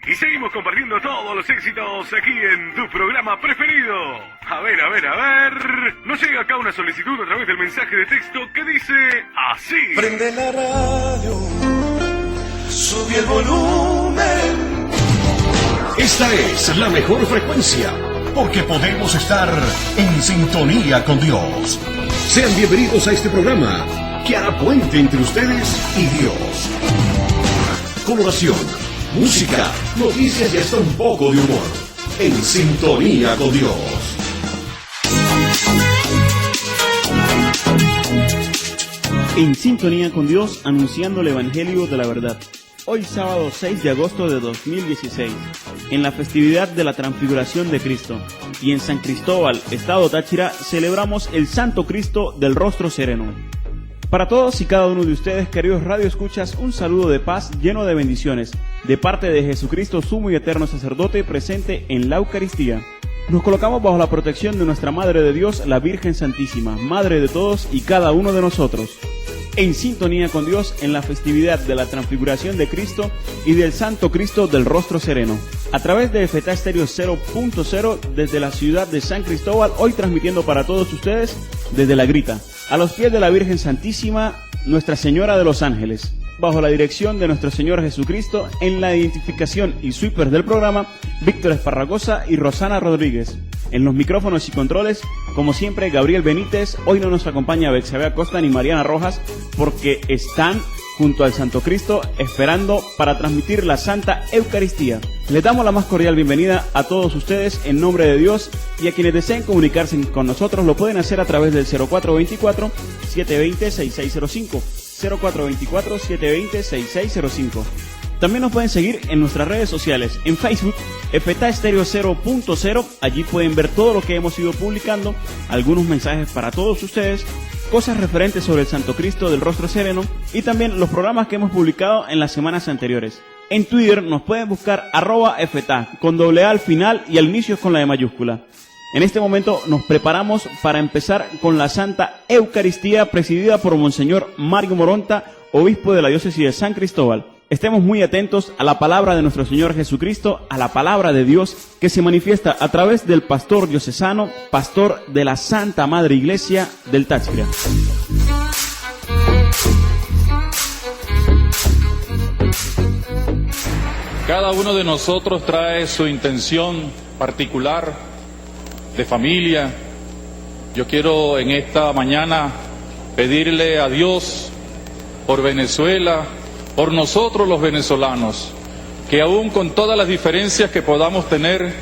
Y seguimos compartiendo todos los éxitos aquí en tu programa preferido. A ver. Nos llega acá una solicitud a través del mensaje de texto que dice así. Prende la radio, sube el volumen. Esta es la mejor frecuencia, porque podemos estar en sintonía con Dios. Sean bienvenidos a este programa que hará puente entre ustedes y Dios. Con oración, música, noticias y hasta un poco de humor. En sintonía con Dios. En sintonía con Dios, anunciando el Evangelio de la verdad. Hoy sábado 6 de agosto de 2016, en la festividad de la Transfiguración de Cristo, y en San Cristóbal, Estado Táchira, celebramos el Santo Cristo del Rostro Sereno. Para todos y cada uno de ustedes, queridos radioescuchas, un saludo de paz lleno de bendiciones, de parte de Jesucristo, sumo y eterno sacerdote, presente en la Eucaristía. Nos colocamos bajo la protección de nuestra Madre de Dios, la Virgen Santísima, Madre de todos y cada uno de nosotros. En sintonía con Dios en la festividad de la Transfiguración de Cristo y del Santo Cristo del Rostro Sereno. A través de FETA Estéreo 0.0 desde la ciudad de San Cristóbal, hoy transmitiendo para todos ustedes desde La Grita, a los pies de la Virgen Santísima, Nuestra Señora de los Ángeles. Bajo la dirección de nuestro Señor Jesucristo, en la identificación y sweepers del programa, Víctor Esparragosa y Rosana Rodríguez. En los micrófonos y controles, como siempre, Gabriel Benítez. Hoy no nos acompaña Bexabé Acosta ni Mariana Rojas, porque están junto al Santo Cristo esperando para transmitir la Santa Eucaristía. Les damos la más cordial bienvenida a todos ustedes en nombre de Dios, y a quienes deseen comunicarse con nosotros lo pueden hacer a través del 0424-720-6605. 0424-720-6605. También nos pueden seguir en nuestras redes sociales, en Facebook, FETA Estéreo 0.0, allí pueden ver todo lo que hemos ido publicando, algunos mensajes para todos ustedes, cosas referentes sobre el Santo Cristo del Rostro Sereno y también los programas que hemos publicado en las semanas anteriores. En Twitter nos pueden buscar @FETA, con doble A al final y al inicio con la E mayúscula. En este momento nos preparamos para empezar con la Santa Eucaristía presidida por Monseñor Mario Moronta, obispo de la diócesis de San Cristóbal. Estemos muy atentos a la palabra de nuestro Señor Jesucristo, a la palabra de Dios que se manifiesta a través del pastor diocesano, pastor de la Santa Madre Iglesia del Táchira. Cada uno de nosotros trae su intención particular de familia. Yo quiero en esta mañana pedirle a Dios por Venezuela, por nosotros los venezolanos, que aún con todas las diferencias que podamos tener,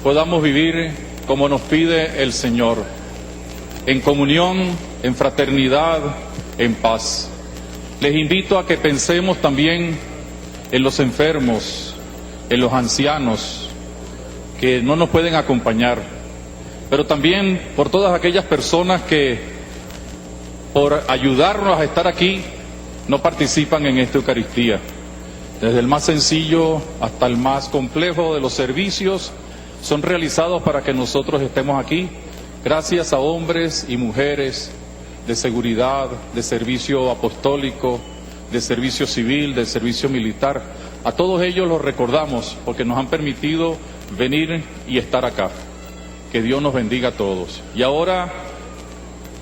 podamos vivir como nos pide el Señor, en comunión, en fraternidad, en paz. Les invito a que pensemos también en los enfermos, en los ancianos que no nos pueden acompañar, pero también por todas aquellas personas que por ayudarnos a estar aquí no participan en esta Eucaristía. Desde el más sencillo hasta el más complejo de los servicios son realizados para que nosotros estemos aquí, gracias a hombres y mujeres de seguridad, de servicio apostólico, de servicio civil, de servicio militar. A todos ellos los recordamos porque nos han permitido venir y estar acá. Que Dios nos bendiga a todos. Y ahora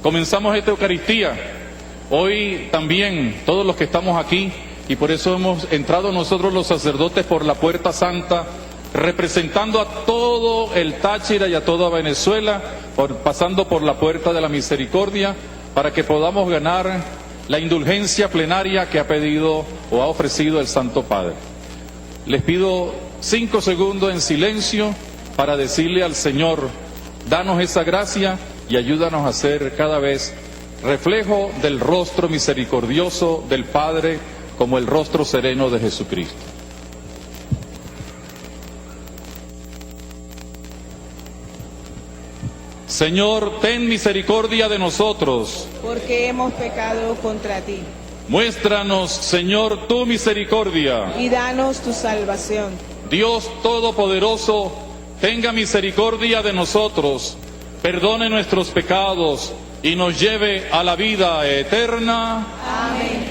comenzamos esta Eucaristía. Hoy también todos los que estamos aquí, y por eso hemos entrado nosotros los sacerdotes por la Puerta Santa, representando a todo el Táchira y a toda Venezuela, pasando por la Puerta de la Misericordia, para que podamos ganar la indulgencia plenaria que ha pedido o ha ofrecido el Santo Padre. Les pido 5 segundos en silencio para decirle al Señor, danos esa gracia y ayúdanos a ser cada vez reflejo del rostro misericordioso del Padre, como el rostro sereno de Jesucristo. Señor, ten misericordia de nosotros, porque hemos pecado contra ti. Muéstranos, Señor, tu misericordia, y danos tu salvación. Dios Todopoderoso, tenga misericordia de nosotros, perdone nuestros pecados y nos lleve a la vida eterna. Amén.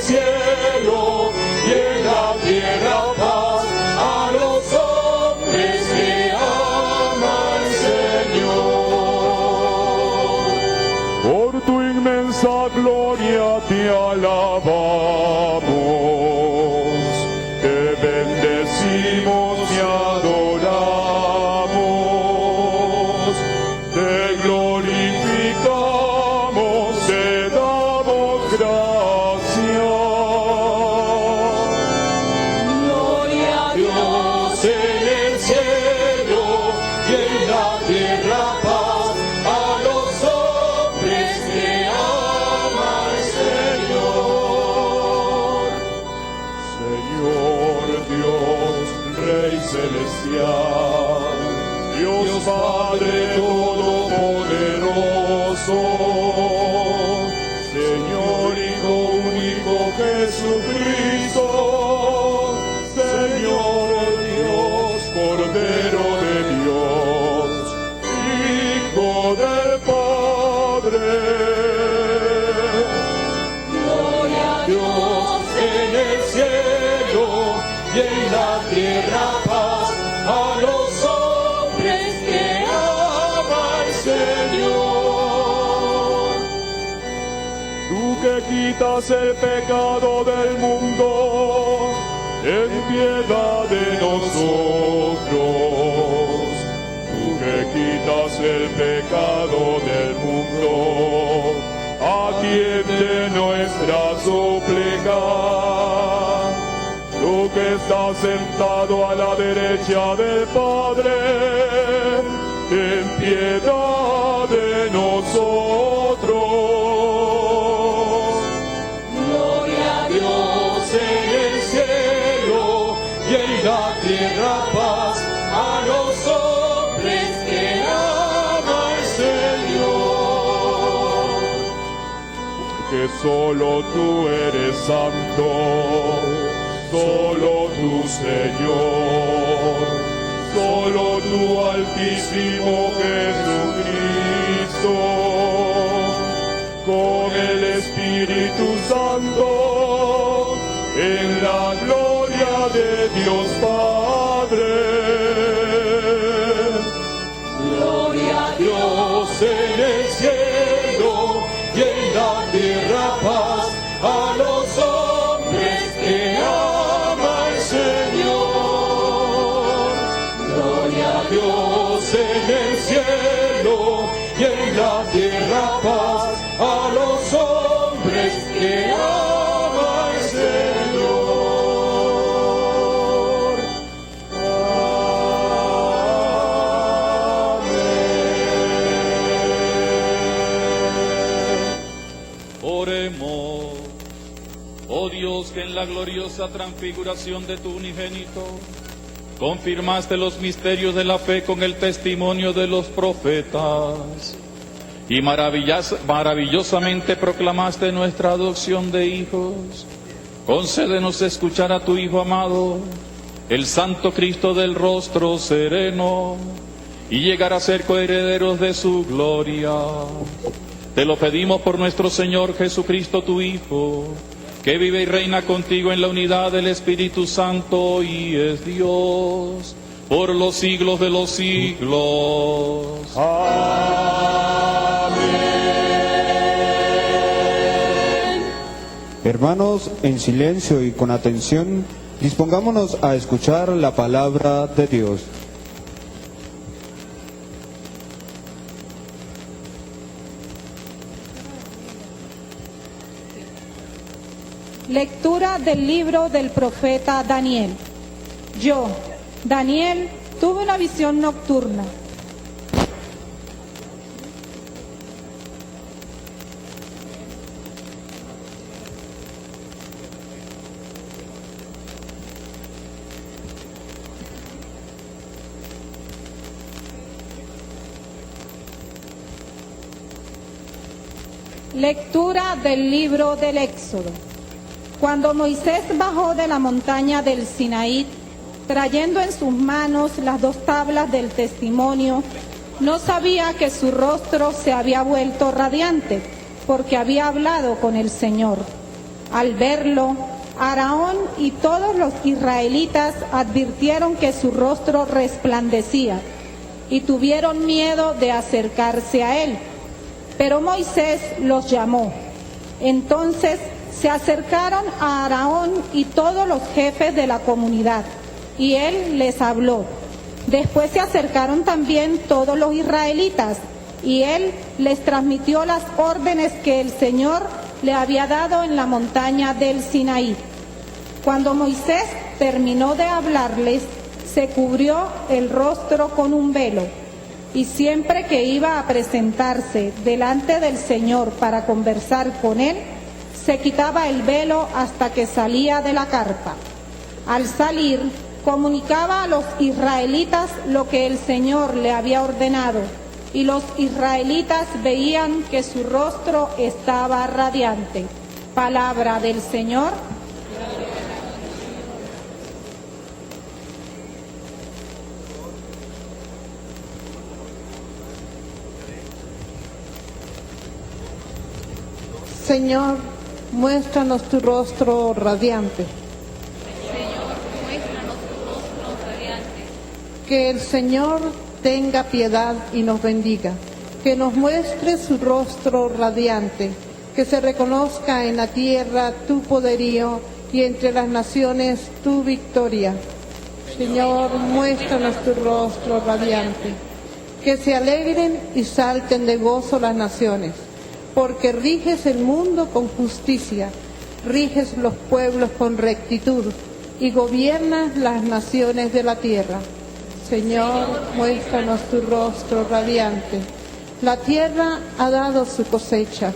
cielo y en la tierra paz a los hombres que ama el Señor. Por tu inmensa gloria te alabamos, te bendecimos y adoramos, te glorificamos, te damos gracias. Gloria a Dios en el cielo y en la tierra paz a los hombres que ama el Señor. Señor Dios, Rey celestial, Dios Padre todopoderoso, Señor Hijo único Jesucristo, Señor Dios, Cordero de Dios, Hijo del Padre. Gloria a Dios en el cielo y en la tierra paz a los hombres que ama el Señor. Tú que quitas el pecado del mundo, ten piedad de nosotros. Tú que quitas el pecado del mundo, atiende nuestra súplica. Tú que estás sentado a la derecha del Padre, ten piedad de nosotros. Gloria a Dios en el cielo y en la tierra paz a los hombres que ama el Señor. Que solo tú eres santo, solo tú Señor, solo tú Altísimo Jesucristo, con el Espíritu Santo, en la gloria de Dios Padre. Gloria a Dios en el cielo y en la tierra paz a los hombres que ama el Señor. Gloria a Dios en el cielo y en la tierra paz a los hombres que ama el Señor. Oremos. Oh Dios, que en la gloriosa transfiguración de tu unigénito confirmaste los misterios de la fe con el testimonio de los profetas y maravillosamente proclamaste nuestra adopción de hijos. Concédenos escuchar a tu Hijo amado, el Santo Cristo del rostro sereno, y llegar a ser coherederos de su gloria. Te lo pedimos por nuestro Señor Jesucristo, tu Hijo, que vive y reina contigo en la unidad del Espíritu Santo y es Dios por los siglos de los siglos. Hermanos, en silencio y con atención, dispongámonos a escuchar la palabra de Dios. Lectura del libro del profeta Daniel. Yo, Daniel, tuve una visión nocturna. Lectura del libro del Éxodo. Cuando Moisés bajó de la montaña del Sinaí, trayendo en sus manos las 2 tablas del testimonio, no sabía que su rostro se había vuelto radiante, porque había hablado con el Señor. Al verlo, Aarón y todos los israelitas advirtieron que su rostro resplandecía y tuvieron miedo de acercarse a él. Pero Moisés los llamó. Entonces se acercaron a Aarón y todos los jefes de la comunidad, y él les habló. Después se acercaron también todos los israelitas, y él les transmitió las órdenes que el Señor le había dado en la montaña del Sinaí. Cuando Moisés terminó de hablarles, se cubrió el rostro con un velo, y siempre que iba a presentarse delante del Señor para conversar con él, se quitaba el velo hasta que salía de la carpa. Al salir, comunicaba a los israelitas lo que el Señor le había ordenado, y los israelitas veían que su rostro estaba radiante. Palabra del Señor. Señor, muéstranos tu rostro radiante. Señor, muéstranos tu rostro radiante. Que el Señor tenga piedad y nos bendiga. Que nos muestre su rostro radiante. Que se reconozca en la tierra tu poderío y entre las naciones tu victoria. Señor, muéstranos tu rostro radiante. Que se alegren y salten de gozo las naciones. Porque riges el mundo con justicia, riges los pueblos con rectitud y gobiernas las naciones de la tierra. Señor, muéstranos tu rostro radiante. La tierra ha dado su cosecha.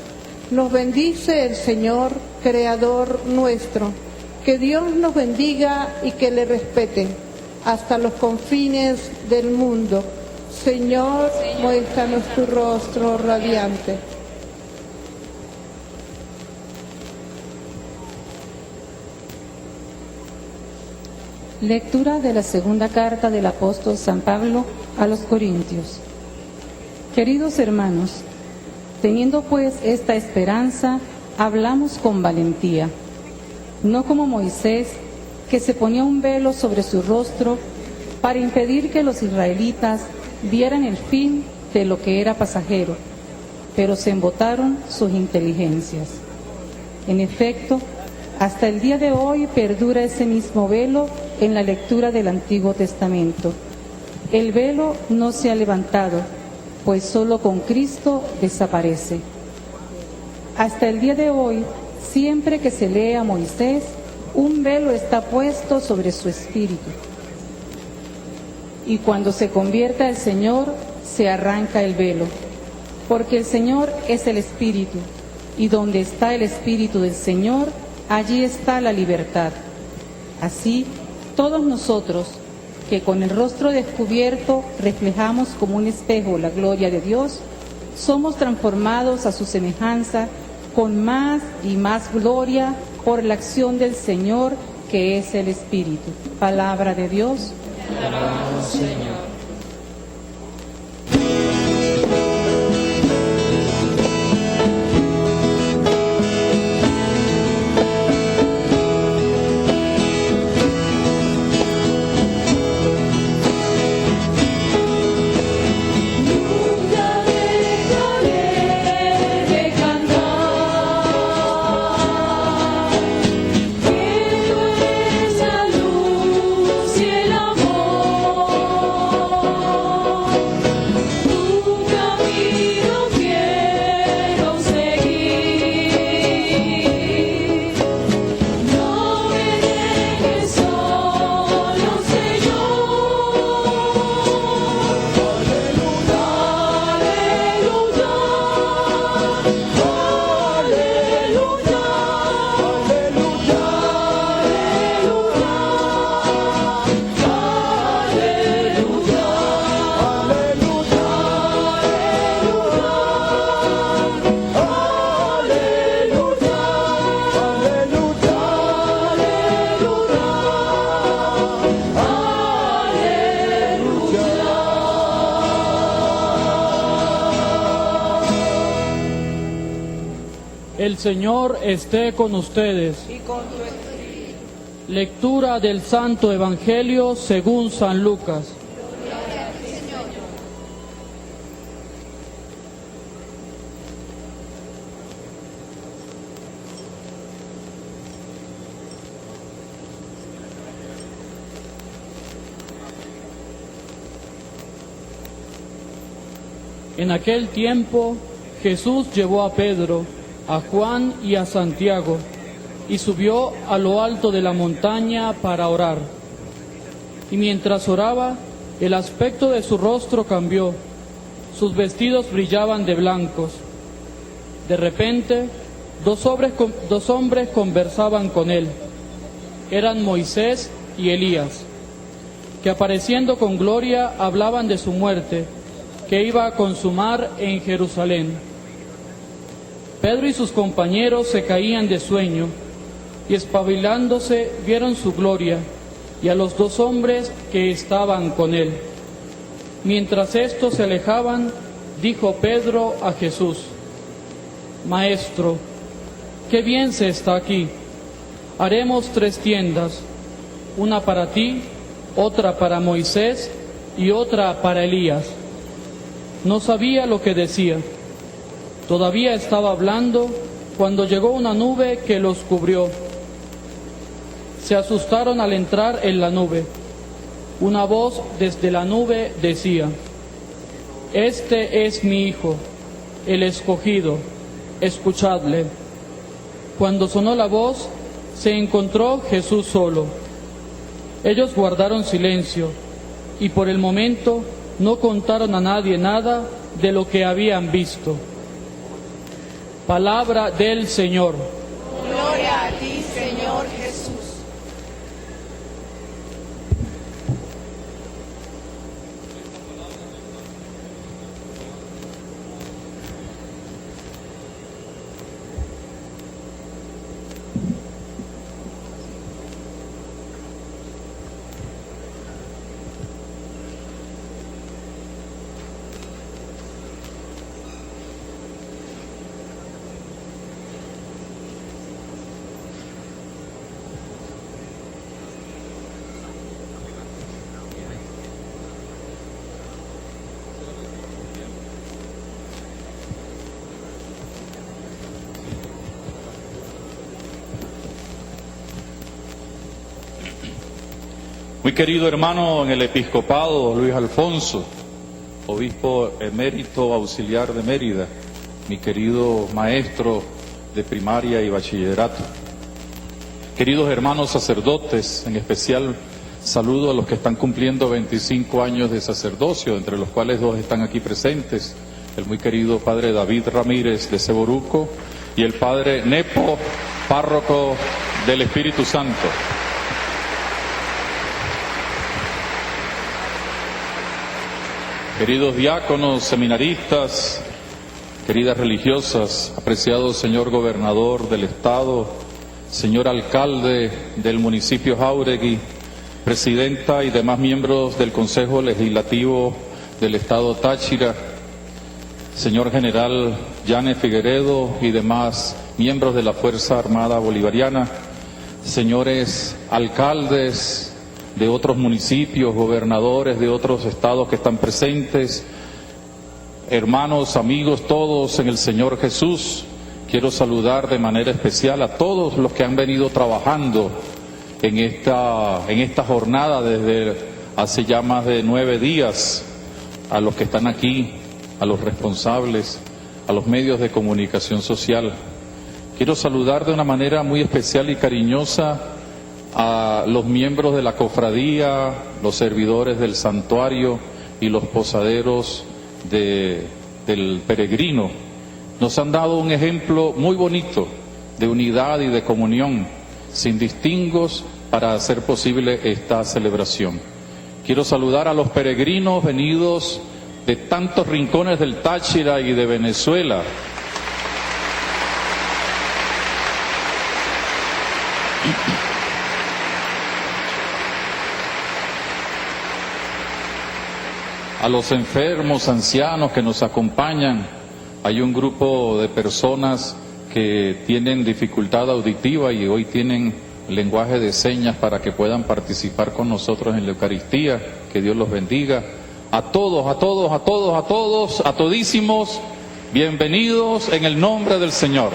Nos bendice el Señor, Creador nuestro. Que Dios nos bendiga y que le respeten hasta los confines del mundo. Señor, muéstranos tu rostro radiante. Lectura de la segunda carta del apóstol San Pablo a los Corintios. Queridos hermanos, teniendo pues esta esperanza, hablamos con valentía, no como Moisés, que se ponía un velo sobre su rostro para impedir que los israelitas vieran el fin de lo que era pasajero, pero se embotaron sus inteligencias. En efecto, hasta el día de hoy perdura ese mismo velo en la lectura del Antiguo Testamento. El velo no se ha levantado, pues solo con Cristo desaparece. Hasta el día de hoy, siempre que se lee a Moisés, un velo está puesto sobre su espíritu. Y cuando se convierta el Señor, se arranca el velo, porque el Señor es el Espíritu, y donde está el Espíritu del Señor, allí está la libertad. Así, todos nosotros, que con el rostro descubierto reflejamos como un espejo la gloria de Dios, somos transformados a su semejanza con más y más gloria por la acción del Señor, que es el Espíritu. Palabra de Dios. Te alabamos, Señor. Que tú eres la luz y el amor. El Señor esté con ustedes. Y con tu espíritu. Lectura del Santo Evangelio según San Lucas. En aquel tiempo Jesús llevó a Pedro, a Juan y a Santiago, y subió a lo alto de la montaña para orar. Y mientras oraba, el aspecto de su rostro cambió, sus vestidos brillaban de blancos. De repente, dos hombres conversaban con él. Eran Moisés y Elías, que apareciendo con gloria hablaban de su muerte, que iba a consumar en Jerusalén. Pedro y sus compañeros se caían de sueño, y espabilándose vieron su gloria, y a los dos hombres que estaban con él. Mientras estos se alejaban, dijo Pedro a Jesús: Maestro, qué bien se está aquí. Haremos 3 tiendas, una para ti, otra para Moisés y otra para Elías. No sabía lo que decía. Todavía estaba hablando cuando llegó una nube que los cubrió. Se asustaron al entrar en la nube. Una voz desde la nube decía: Este es mi Hijo, el escogido, escuchadle. Cuando sonó la voz, se encontró Jesús solo. Ellos guardaron silencio y por el momento no contaron a nadie nada de lo que habían visto. Palabra del Señor. Gloria a ti, Señor Jesús. Muy querido hermano en el episcopado, Luis Alfonso, obispo emérito auxiliar de Mérida, mi querido maestro de primaria y bachillerato, queridos hermanos sacerdotes, en especial saludo a los que están cumpliendo 25 años de sacerdocio, entre los cuales 2 están aquí presentes, el muy querido padre David Ramírez de Ceboruco y el padre Nepo, párroco del Espíritu Santo. Queridos diáconos, seminaristas, queridas religiosas, apreciado señor gobernador del estado, señor alcalde del municipio Jáuregui, presidenta y demás miembros del Consejo Legislativo del estado Táchira, señor general Yane Figueredo y demás miembros de la Fuerza Armada Bolivariana, señores alcaldes de otros municipios, gobernadores de otros estados que están presentes, hermanos, amigos, todos en el Señor Jesús. Quiero saludar de manera especial a todos los que han venido trabajando en esta jornada desde hace ya más de 9 días, a los que están aquí, a los responsables, a los medios de comunicación social. Quiero saludar de una manera muy especial y cariñosa a los miembros de la cofradía, los servidores del santuario y los posaderos del peregrino. Nos han dado un ejemplo muy bonito de unidad y de comunión, sin distingos, para hacer posible esta celebración. Quiero saludar a los peregrinos venidos de tantos rincones del Táchira y de Venezuela. A los enfermos, ancianos que nos acompañan. Hay un grupo de personas que tienen dificultad auditiva y hoy tienen lenguaje de señas para que puedan participar con nosotros en la Eucaristía. Que Dios los bendiga. A todos, a todos, a todos, a todos, a todísimos, bienvenidos en el nombre del Señor.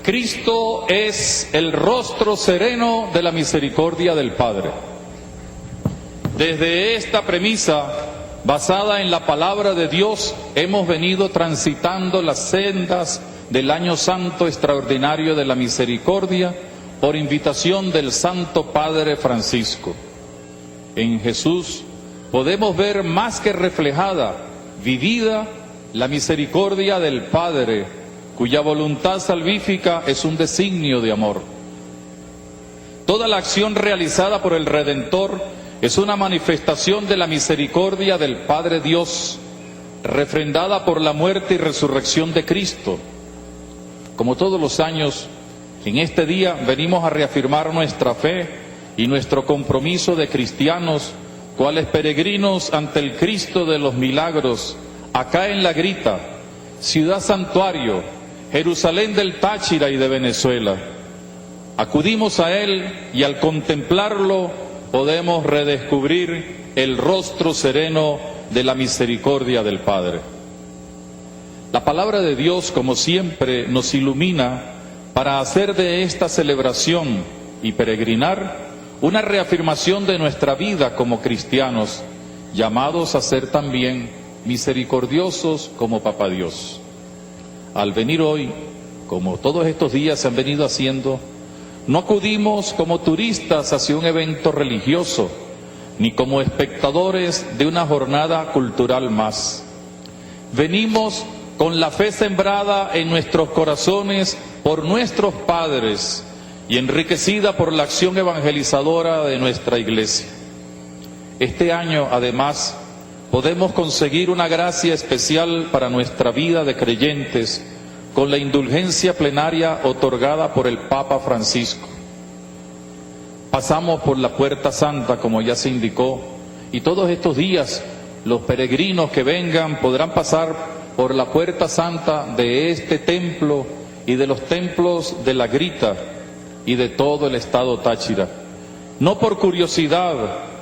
Cristo es el rostro sereno de la misericordia del Padre. Desde esta premisa, basada en la palabra de Dios, hemos venido transitando las sendas del Año Santo Extraordinario de la Misericordia por invitación del Santo Padre Francisco. En Jesús podemos ver más que reflejada, vivida, la misericordia del Padre, cuya voluntad salvífica es un designio de amor. Toda la acción realizada por el Redentor es una manifestación de la misericordia del Padre Dios, refrendada por la muerte y resurrección de Cristo. Como todos los años, en este día venimos a reafirmar nuestra fe y nuestro compromiso de cristianos, cuales peregrinos ante el Cristo de los milagros, acá en La Grita, ciudad santuario, Jerusalén del Táchira y de Venezuela. Acudimos a Él y al contemplarlo podemos redescubrir el rostro sereno de la misericordia del Padre. La palabra de Dios, como siempre, nos ilumina para hacer de esta celebración y peregrinar una reafirmación de nuestra vida como cristianos, llamados a ser también misericordiosos como Papá Dios. Al venir hoy, como todos estos días se han venido haciendo, no acudimos como turistas hacia un evento religioso, ni como espectadores de una jornada cultural más. Venimos con la fe sembrada en nuestros corazones por nuestros padres y enriquecida por la acción evangelizadora de nuestra Iglesia. Este año, además, podemos conseguir una gracia especial para nuestra vida de creyentes con la indulgencia plenaria otorgada por el Papa Francisco. Pasamos por la Puerta Santa, como ya se indicó, y todos estos días los peregrinos que vengan podrán pasar por la Puerta Santa de este templo y de los templos de La Grita y de todo el estado Táchira, no por curiosidad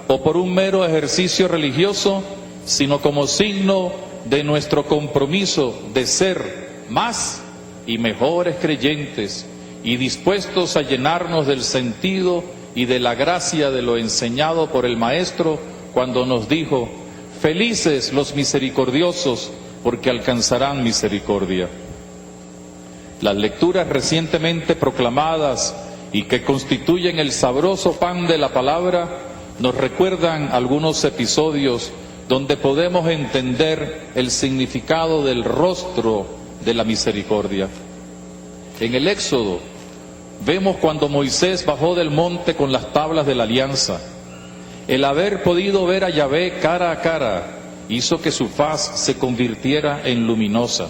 o por un mero ejercicio religioso, sino como signo de nuestro compromiso de ser más y mejores creyentes y dispuestos a llenarnos del sentido y de la gracia de lo enseñado por el Maestro cuando nos dijo: felices los misericordiosos, porque alcanzarán misericordia. Las lecturas recientemente proclamadas y que constituyen el sabroso pan de la palabra nos recuerdan algunos episodios donde podemos entender el significado del rostro de la misericordia. En el Éxodo vemos cuando Moisés bajó del monte con las tablas de la alianza. El haber podido ver a Yahvé cara a cara hizo que su faz se convirtiera en luminosa,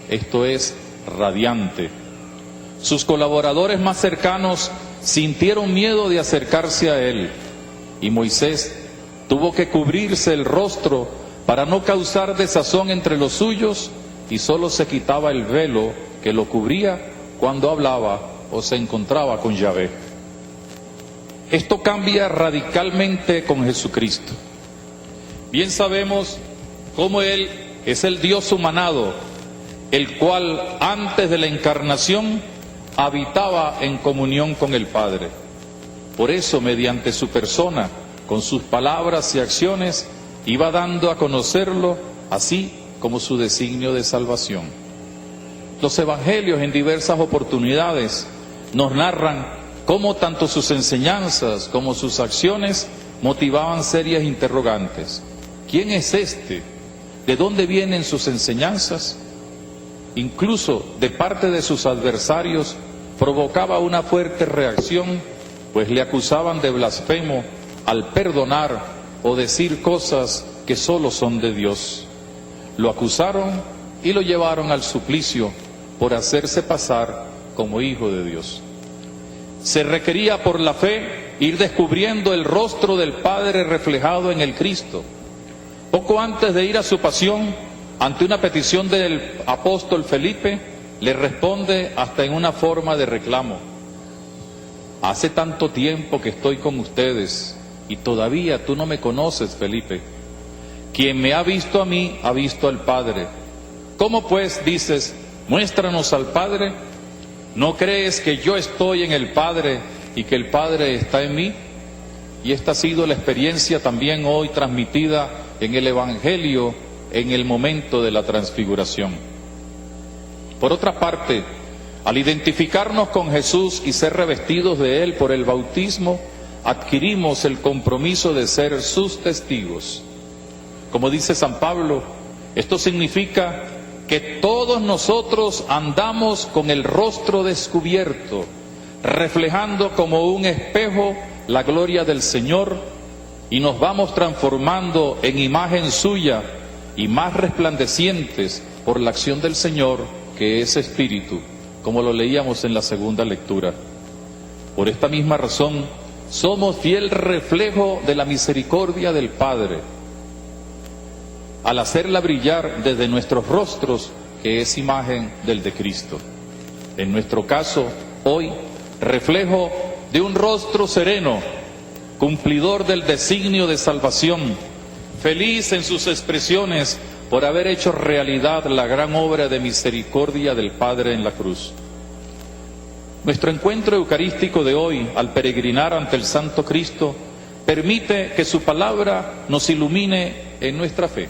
esto es, radiante. Sus colaboradores más cercanos sintieron miedo de acercarse a él, y Moisés tuvo que cubrirse el rostro para no causar desazón entre los suyos, y solo se quitaba el velo que lo cubría cuando hablaba o se encontraba con Yahvé. Esto cambia radicalmente con Jesucristo. Bien sabemos cómo Él es el Dios humanado, el cual antes de la encarnación habitaba en comunión con el Padre. Por eso, mediante su persona, con sus palabras y acciones, iba dando a conocerlo, así como su designio de salvación. Los evangelios en diversas oportunidades nos narran cómo tanto sus enseñanzas como sus acciones motivaban serias interrogantes. ¿Quién es este? ¿De dónde vienen sus enseñanzas? Incluso de parte de sus adversarios provocaba una fuerte reacción, pues le acusaban de blasfemo al perdonar o decir cosas que solo son de Dios. Lo acusaron y lo llevaron al suplicio por hacerse pasar como hijo de Dios. Se requería por la fe ir descubriendo el rostro del Padre reflejado en el Cristo. Poco antes de ir a su pasión, ante una petición del apóstol Felipe, le responde hasta en una forma de reclamo: hace tanto tiempo que estoy con ustedes y todavía tú no me conoces, Felipe. Quien me ha visto a mí, ha visto al Padre. ¿Cómo pues dices, muéstranos al Padre? ¿No crees que yo estoy en el Padre y que el Padre está en mí? Y esta ha sido la experiencia también hoy transmitida en el Evangelio en el momento de la transfiguración. Por otra parte, al identificarnos con Jesús y ser revestidos de Él por el bautismo, adquirimos el compromiso de ser sus testigos. Como dice San Pablo, esto significa que todos nosotros andamos con el rostro descubierto, reflejando como un espejo la gloria del Señor, y nos vamos transformando en imagen suya y más resplandecientes por la acción del Señor, que es Espíritu, como lo leíamos en la segunda lectura. Por esta misma razón, somos fiel reflejo de la misericordia del Padre, al hacerla brillar desde nuestros rostros, que es imagen del de Cristo. En nuestro caso, hoy, reflejo de un rostro sereno, cumplidor del designio de salvación, feliz en sus expresiones por haber hecho realidad la gran obra de misericordia del Padre en la cruz. Nuestro encuentro eucarístico de hoy, al peregrinar ante el Santo Cristo, permite que su palabra nos ilumine en nuestra fe.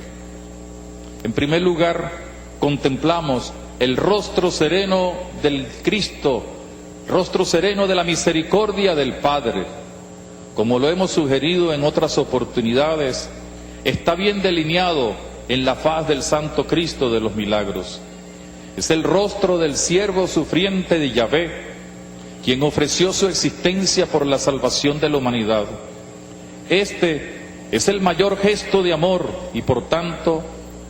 En primer lugar, contemplamos el rostro sereno del Cristo, rostro sereno de la misericordia del Padre. Como lo hemos sugerido en otras oportunidades, está bien delineado en la faz del Santo Cristo de los Milagros. Es el rostro del siervo sufriente de Yahvé, quien ofreció su existencia por la salvación de la humanidad. Este es el mayor gesto de amor y por tanto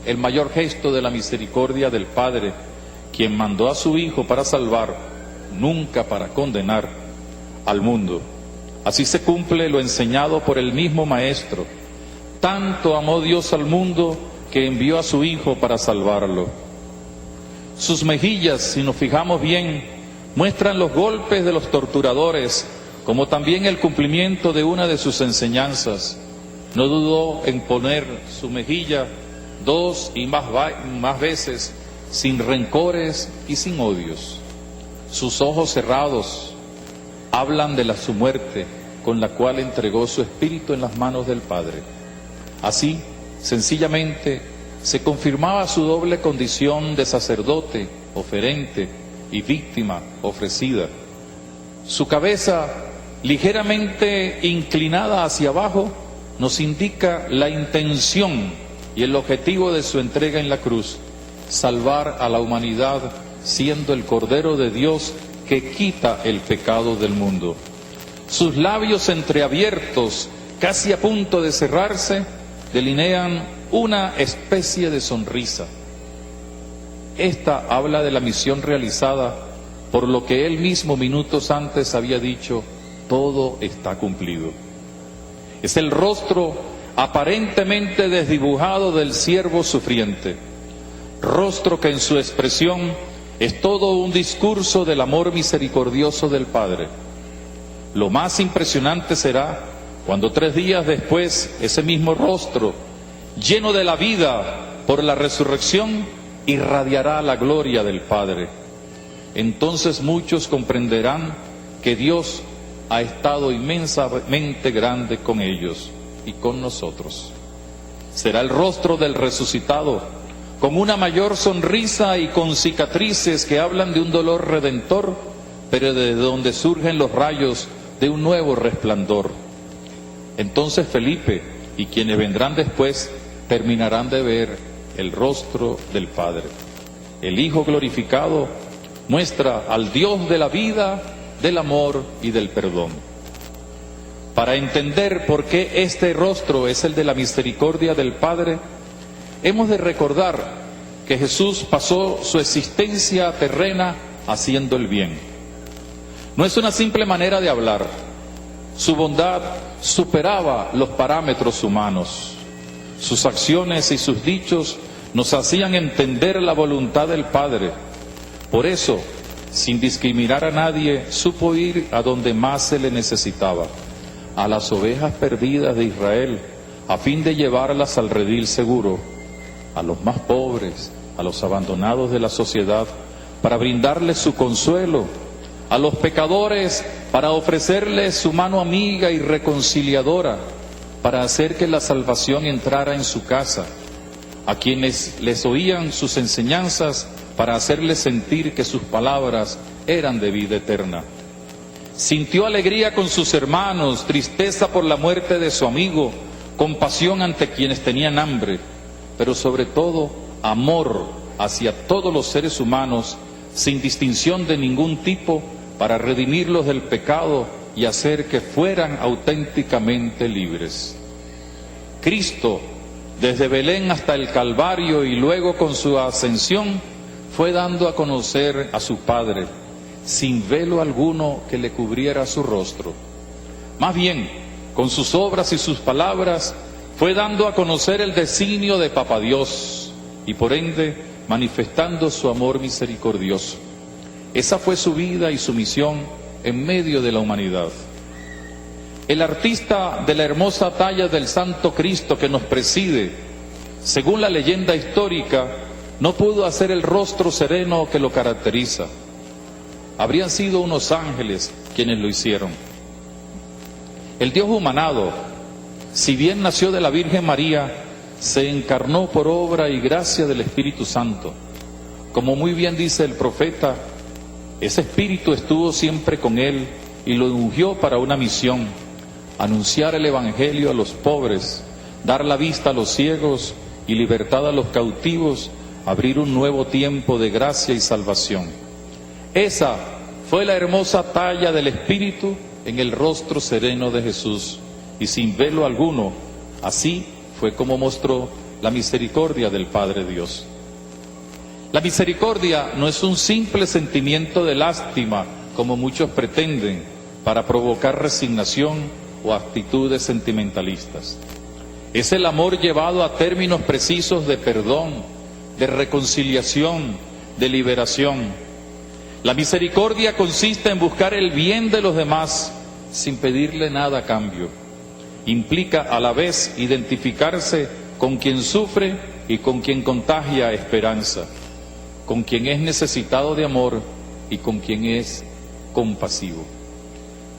el mayor gesto de la misericordia del Padre, quien mandó a su Hijo para salvar, nunca para condenar, al mundo. Así se cumple lo enseñado por el mismo Maestro. Tanto amó Dios al mundo que envió a su Hijo para salvarlo. Sus mejillas, si nos fijamos bien, muestran los golpes de los torturadores, como también el cumplimiento de una de sus enseñanzas. No dudó en poner su mejilla 2 y más veces, sin rencores y sin odios. Sus ojos cerrados hablan de su muerte, con la cual entregó su espíritu en las manos del Padre. Así, sencillamente, se confirmaba su doble condición de sacerdote, oferente y víctima ofrecida. Su cabeza, ligeramente inclinada hacia abajo, nos indica la intención y el objetivo de su entrega en la cruz: salvar a la humanidad, siendo el Cordero de Dios que quita el pecado del mundo. Sus labios entreabiertos, casi a punto de cerrarse, delinean una especie de sonrisa. Esta habla de la misión realizada, por lo que él mismo minutos antes había dicho: todo está cumplido. Es el rostro aparentemente desdibujado del siervo sufriente, rostro que en su expresión es todo un discurso del amor misericordioso del Padre. Lo más impresionante será cuando 3 días después ese mismo rostro, lleno de la vida por la resurrección, irradiará la gloria del Padre. Entonces muchos comprenderán que Dios ha estado inmensamente grande con ellos y con nosotros. Será el rostro del resucitado, con una mayor sonrisa y con cicatrices que hablan de un dolor redentor, pero de donde surgen los rayos de un nuevo resplandor. Entonces Felipe y quienes vendrán después terminarán de ver el rostro del Padre. El Hijo glorificado muestra al Dios de la vida, del amor y del perdón. Para entender por qué este rostro es el de la misericordia del Padre, hemos de recordar que Jesús pasó su existencia terrena haciendo el bien. No es una simple manera de hablar, Su bondad superaba los parámetros humanos. Sus acciones y sus dichos nos hacían entender la voluntad del Padre. Por eso, sin discriminar a nadie, supo ir a donde más se le necesitaba, a las ovejas perdidas de Israel, a fin de llevarlas al redil seguro, a los más pobres, a los abandonados de la sociedad, para brindarles su consuelo, a los pecadores, para ofrecerles su mano amiga y reconciliadora, para hacer que la salvación entrara en su casa, a quienes les oían sus enseñanzas, para hacerles sentir que sus palabras eran de vida eterna. Sintió alegría con sus hermanos, tristeza por la muerte de su amigo, compasión ante quienes tenían hambre, pero sobre todo amor hacia todos los seres humanos, sin distinción de ningún tipo, para redimirlos del pecado y hacer que fueran auténticamente libres. Cristo, desde Belén hasta el Calvario y luego con su ascensión, fue dando a conocer a su Padre, sin velo alguno que le cubriera su rostro. Más bien, con sus obras y sus palabras, fue dando a conocer el designio de Papá Dios y por ende manifestando su amor misericordioso. Esa fue su vida y su misión en medio de la humanidad. El artista de la hermosa talla del Santo Cristo que nos preside, según la leyenda histórica, no pudo hacer el rostro sereno que lo caracteriza. Habrían sido unos ángeles quienes lo hicieron. El Dios humanado, si bien nació de la Virgen María, se encarnó por obra y gracia del Espíritu Santo. Como muy bien dice el profeta, ese Espíritu estuvo siempre con él y lo ungió para una misión: anunciar el Evangelio a los pobres, dar la vista a los ciegos y libertad a los cautivos, abrir un nuevo tiempo de gracia y salvación. Esa fue la hermosa talla del Espíritu en el rostro sereno de Jesús, y sin velo alguno, así fue como mostró la misericordia del Padre Dios. La misericordia no es un simple sentimiento de lástima, como muchos pretenden, para provocar resignación o actitudes sentimentalistas. Es el amor llevado a términos precisos de perdón, de reconciliación, de liberación. La misericordia consiste en buscar el bien de los demás sin pedirle nada a cambio. Implica a la vez identificarse con quien sufre y con quien contagia esperanza, con quien es necesitado de amor y con quien es compasivo.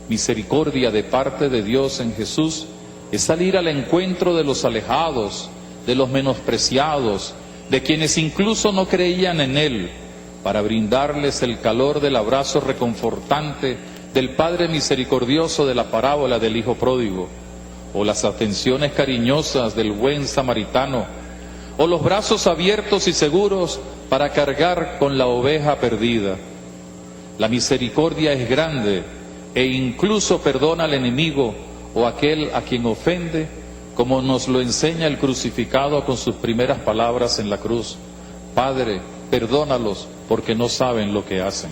Misericordia de parte de Dios en Jesús es salir al encuentro de los alejados, de los menospreciados, de quienes incluso no creían en Él, para brindarles el calor del abrazo reconfortante del Padre misericordioso de la parábola del Hijo Pródigo, o las atenciones cariñosas del buen samaritano, o los brazos abiertos y seguros para cargar con la oveja perdida. La misericordia es grande e incluso perdona al enemigo o aquel a quien ofende, como nos lo enseña el crucificado con sus primeras palabras en la cruz: Padre, perdónalos porque no saben lo que hacen.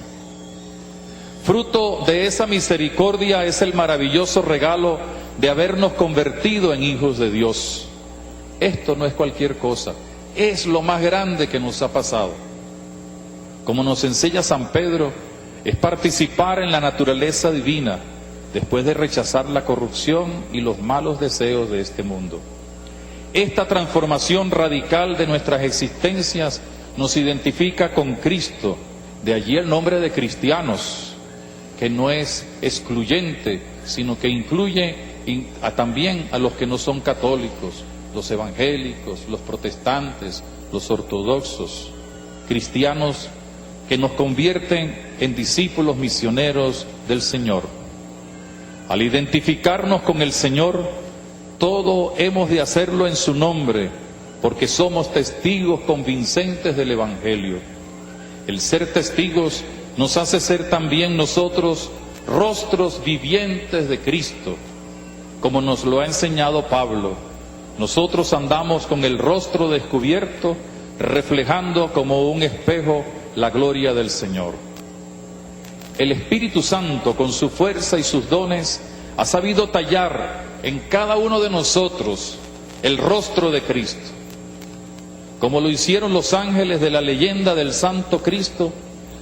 Fruto de esa misericordia es el maravilloso regalo de habernos convertido en hijos de Dios. Esto no es cualquier cosa, es lo más grande que nos ha pasado. Como nos enseña San Pedro, es participar en la naturaleza divina después de rechazar la corrupción y los malos deseos de este mundo. Esta transformación radical de nuestras existencias nos identifica con Cristo, de allí el nombre de cristianos, que no es excluyente, sino que incluye también a los que no son católicos, los evangélicos, los protestantes, los ortodoxos, cristianos que nos convierten en discípulos misioneros del Señor. Al identificarnos con el Señor, todo hemos de hacerlo en su nombre, porque somos testigos convincentes del Evangelio. El ser testigos nos hace ser también nosotros rostros vivientes de Cristo, como nos lo ha enseñado Pablo. Nosotros andamos con el rostro descubierto, reflejando como un espejo la gloria del Señor. El Espíritu Santo, con su fuerza y sus dones, ha sabido tallar en cada uno de nosotros el rostro de Cristo. Como lo hicieron los ángeles de la leyenda del Santo Cristo,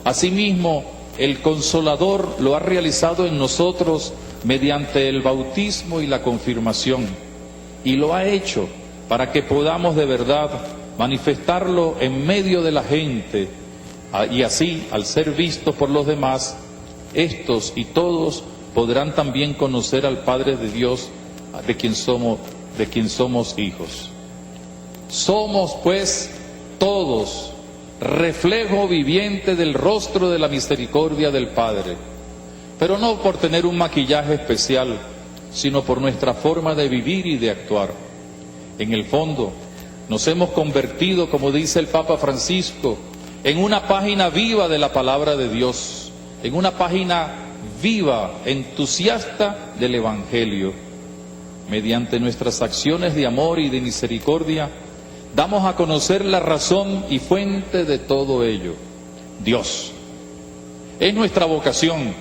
asimismo el Consolador lo ha realizado en nosotros mediante el bautismo y la confirmación, y lo ha hecho para que podamos de verdad manifestarlo en medio de la gente, y así, al ser vistos por los demás, estos y todos podrán también conocer al Padre de Dios, de quien somos hijos. Somos pues todos reflejo viviente del rostro de la misericordia del Padre, pero no por tener un maquillaje especial, sino por nuestra forma de vivir y de actuar. En el fondo, nos hemos convertido, como dice el Papa Francisco, en una página viva de la palabra de Dios, en una página viva, entusiasta del Evangelio. Mediante nuestras acciones de amor y de misericordia, damos a conocer la razón y fuente de todo ello, Dios. Es nuestra vocación,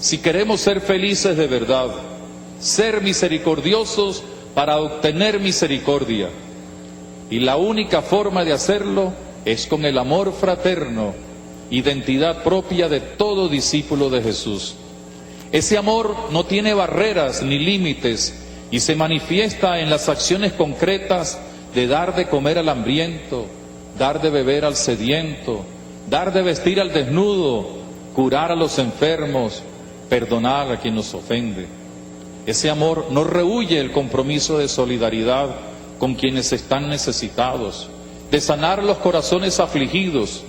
si queremos ser felices de verdad, ser misericordiosos para obtener misericordia. Y la única forma de hacerlo es con el amor fraterno, identidad propia de todo discípulo de Jesús. Ese amor no tiene barreras ni límites y se manifiesta en las acciones concretas de dar de comer al hambriento, dar de beber al sediento, dar de vestir al desnudo, curar a los enfermos, perdonar a quien nos ofende. Ese amor no rehúye el compromiso de solidaridad con quienes están necesitados, de sanar los corazones afligidos.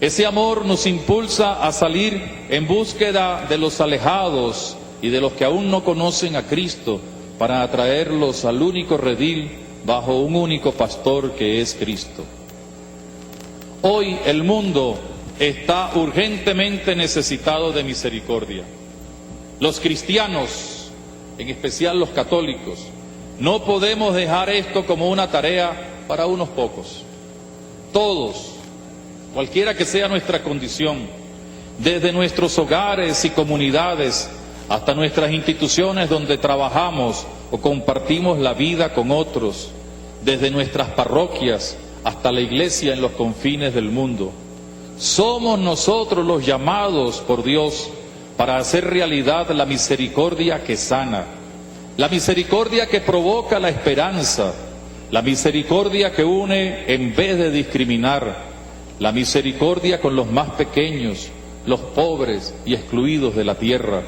Ese amor nos impulsa a salir en búsqueda de los alejados y de los que aún no conocen a Cristo, para atraerlos al único redil bajo un único pastor que es Cristo. Hoy el mundo está urgentemente necesitado de misericordia. Los cristianos, en especial los católicos, no podemos dejar esto como una tarea para unos pocos. Todos, cualquiera que sea nuestra condición, desde nuestros hogares y comunidades hasta nuestras instituciones donde trabajamos o compartimos la vida con otros, desde nuestras parroquias hasta la iglesia en los confines del mundo, somos nosotros los llamados por Dios para hacer realidad la misericordia que sana, la misericordia que provoca la esperanza, la misericordia que une en vez de discriminar, la misericordia con los más pequeños, los pobres y excluidos de la tierra,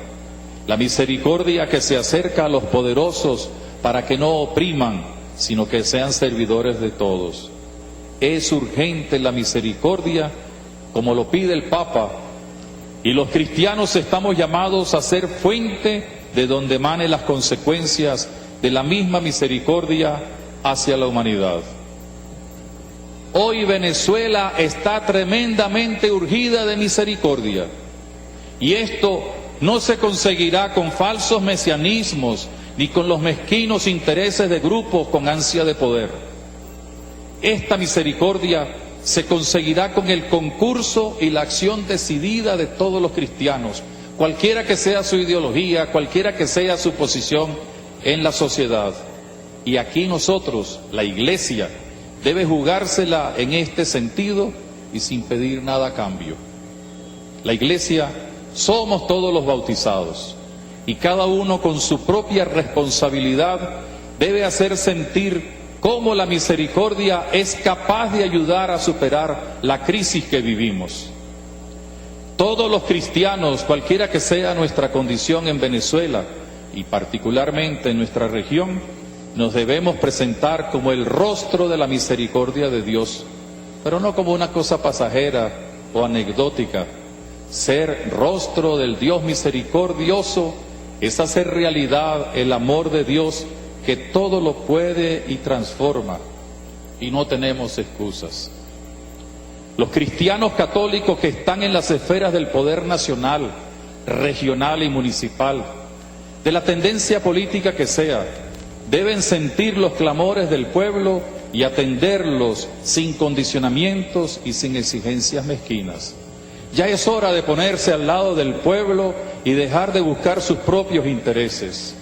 la misericordia que se acerca a los poderosos para que no opriman, sino que sean servidores de todos. Es urgente la misericordia, como lo pide el Papa, y los cristianos estamos llamados a ser fuente de donde emanen las consecuencias de la misma misericordia hacia la humanidad. Hoy Venezuela está tremendamente urgida de misericordia, y esto no se conseguirá con falsos mesianismos ni con los mezquinos intereses de grupos con ansia de poder. Esta misericordia se conseguirá con el concurso y la acción decidida de todos los cristianos, cualquiera que sea su ideología, cualquiera que sea su posición en la sociedad. Y aquí nosotros, la Iglesia, debe jugársela en este sentido y sin pedir nada a cambio. La Iglesia somos todos los bautizados, y cada uno con su propia responsabilidad debe hacer sentir cómo la misericordia es capaz de ayudar a superar la crisis que vivimos. Todos los cristianos, cualquiera que sea nuestra condición en Venezuela y particularmente en nuestra región, nos debemos presentar como el rostro de la misericordia de Dios, pero no como una cosa pasajera o anecdótica. Ser rostro del Dios misericordioso es hacer realidad el amor de Dios, que todo lo puede y transforma, y no tenemos excusas. Los cristianos católicos que están en las esferas del poder nacional, regional y municipal, de la tendencia política que sea, deben sentir los clamores del pueblo y atenderlos sin condicionamientos y sin exigencias mezquinas. Ya es hora de ponerse al lado del pueblo y dejar de buscar sus propios intereses.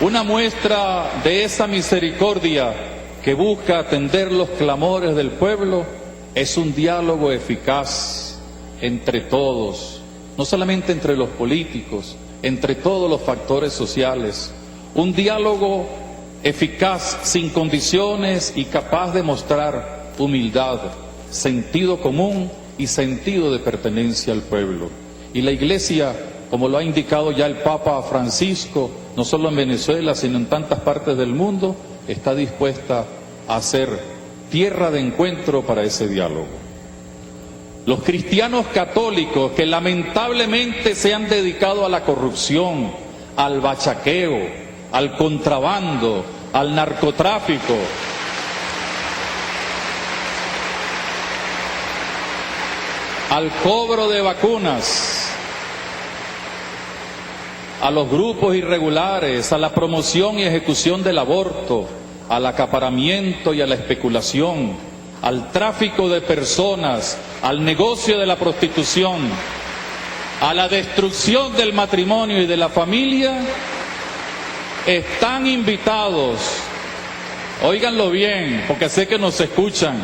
Una muestra de esa misericordia que busca atender los clamores del pueblo es un diálogo eficaz entre todos, no solamente entre los políticos, entre todos los factores sociales. Un diálogo eficaz, sin condiciones y capaz de mostrar humildad, sentido común y sentido de pertenencia al pueblo. Y la Iglesia, como lo ha indicado ya el Papa Francisco, no solo en Venezuela, sino en tantas partes del mundo, está dispuesta a ser tierra de encuentro para ese diálogo. Los cristianos católicos que lamentablemente se han dedicado a la corrupción, al bachaqueo, al contrabando, al narcotráfico, al cobro de vacunas, a los grupos irregulares, a la promoción y ejecución del aborto, al acaparamiento y a la especulación, al tráfico de personas, al negocio de la prostitución, a la destrucción del matrimonio y de la familia, están invitados, óiganlo bien, porque sé que nos escuchan,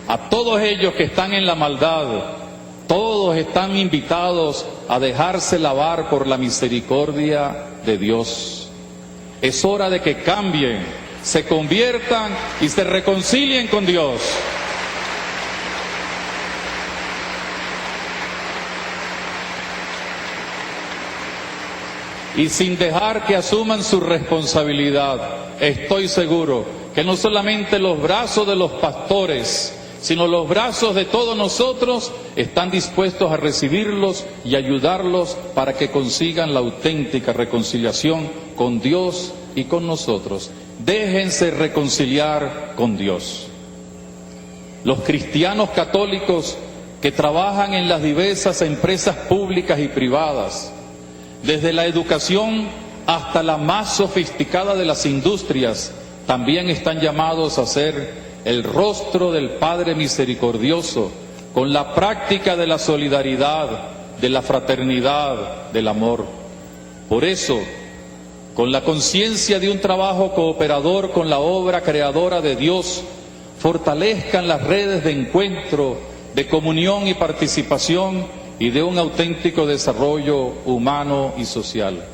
a todos ellos que están en la maldad, todos están invitados a dejarse lavar por la misericordia de Dios. Es hora de que cambien, se conviertan y se reconcilien con Dios. Y sin dejar que asuman su responsabilidad, estoy seguro que no solamente los brazos de los pastores, sino los brazos de todos nosotros están dispuestos a recibirlos y ayudarlos para que consigan la auténtica reconciliación con Dios y con nosotros. Déjense reconciliar con Dios. Los cristianos católicos que trabajan en las diversas empresas públicas y privadas, desde la educación hasta la más sofisticada de las industrias, también están llamados a ser el rostro del Padre misericordioso, con la práctica de la solidaridad, de la fraternidad, del amor. Por eso, con la conciencia de un trabajo cooperador con la obra creadora de Dios, fortalezcan las redes de encuentro, de comunión y participación y de un auténtico desarrollo humano y social.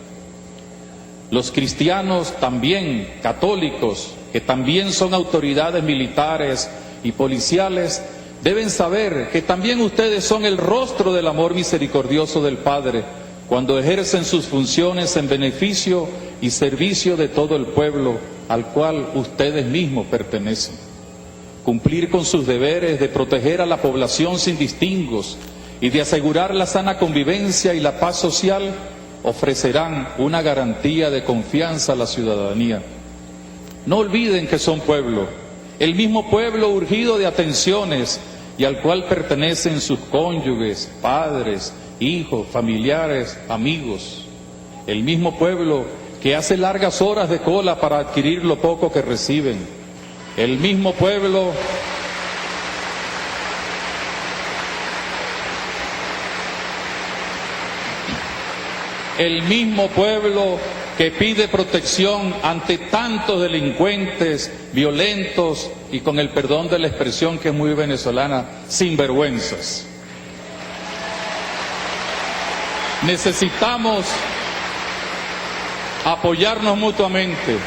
Los cristianos también, católicos, que también son autoridades militares y policiales, deben saber que también ustedes son el rostro del amor misericordioso del Padre cuando ejercen sus funciones en beneficio y servicio de todo el pueblo al cual ustedes mismos pertenecen. Cumplir con sus deberes de proteger a la población sin distingos y de asegurar la sana convivencia y la paz social ofrecerán una garantía de confianza a la ciudadanía. No olviden que son pueblo, el mismo pueblo urgido de atenciones y al cual pertenecen sus cónyuges, padres, hijos, familiares, amigos. El mismo pueblo que hace largas horas de cola para adquirir lo poco que reciben. El mismo pueblo que pide protección ante tantos delincuentes violentos y, con el perdón de la expresión que es muy venezolana, sinvergüenzas. Necesitamos apoyarnos mutuamente.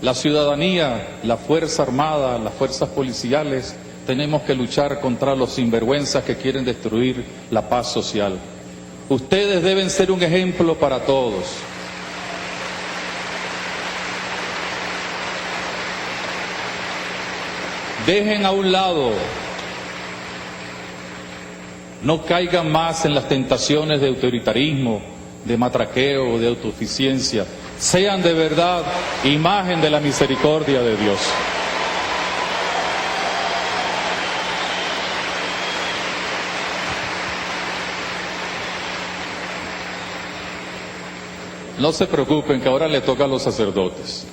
La ciudadanía, la Fuerza Armada, las fuerzas policiales, tenemos que luchar contra los sinvergüenzas que quieren destruir la paz social. Ustedes deben ser un ejemplo para todos. Dejen a un lado, no caigan más en las tentaciones de autoritarismo, de matraqueo, de autosuficiencia. Sean de verdad imagen de la misericordia de Dios. No se preocupen que ahora le toca a los sacerdotes.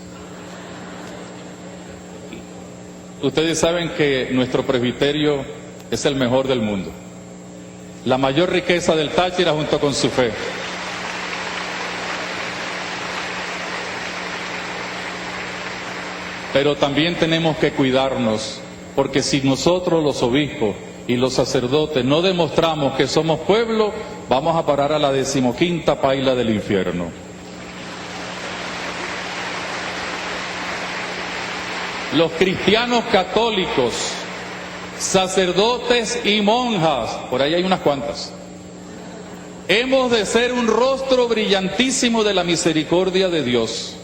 Ustedes saben que nuestro presbiterio es el mejor del mundo. La mayor riqueza del Táchira junto con su fe. Pero también tenemos que cuidarnos, porque si nosotros los obispos y los sacerdotes no demostramos que somos pueblo, vamos a parar a la 15ª paila del infierno. Los cristianos católicos, sacerdotes y monjas, por ahí hay unas cuantas, hemos de ser un rostro brillantísimo de la misericordia de Dios.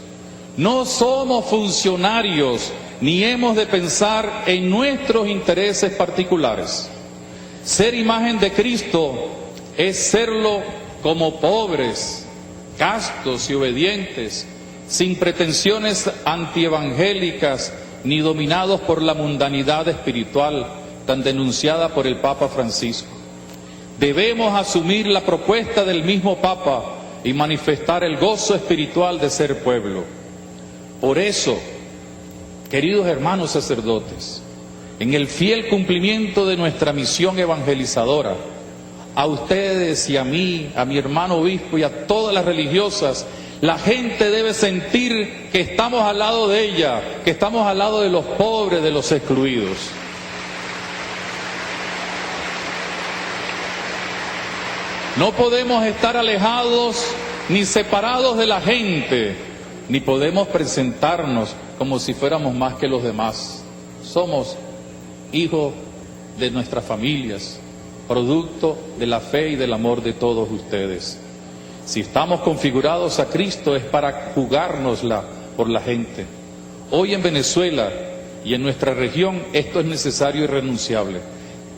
No somos funcionarios, ni hemos de pensar en nuestros intereses particulares. Ser imagen de Cristo es serlo como pobres, castos y obedientes, sin pretensiones antievangélicas, ni dominados por la mundanidad espiritual tan denunciada por el Papa Francisco. Debemos asumir la propuesta del mismo Papa y manifestar el gozo espiritual de ser pueblo. Por eso, queridos hermanos sacerdotes, en el fiel cumplimiento de nuestra misión evangelizadora, a ustedes y a mí, a mi hermano obispo y a todas las religiosas, la gente debe sentir que estamos al lado de ella, que estamos al lado de los pobres, de los excluidos. No podemos estar alejados ni separados de la gente, ni podemos presentarnos como si fuéramos más que los demás. Somos hijos de nuestras familias, producto de la fe y del amor de todos ustedes. Si estamos configurados a Cristo es para jugárnosla por la gente. Hoy en Venezuela y en nuestra región esto es necesario y renunciable.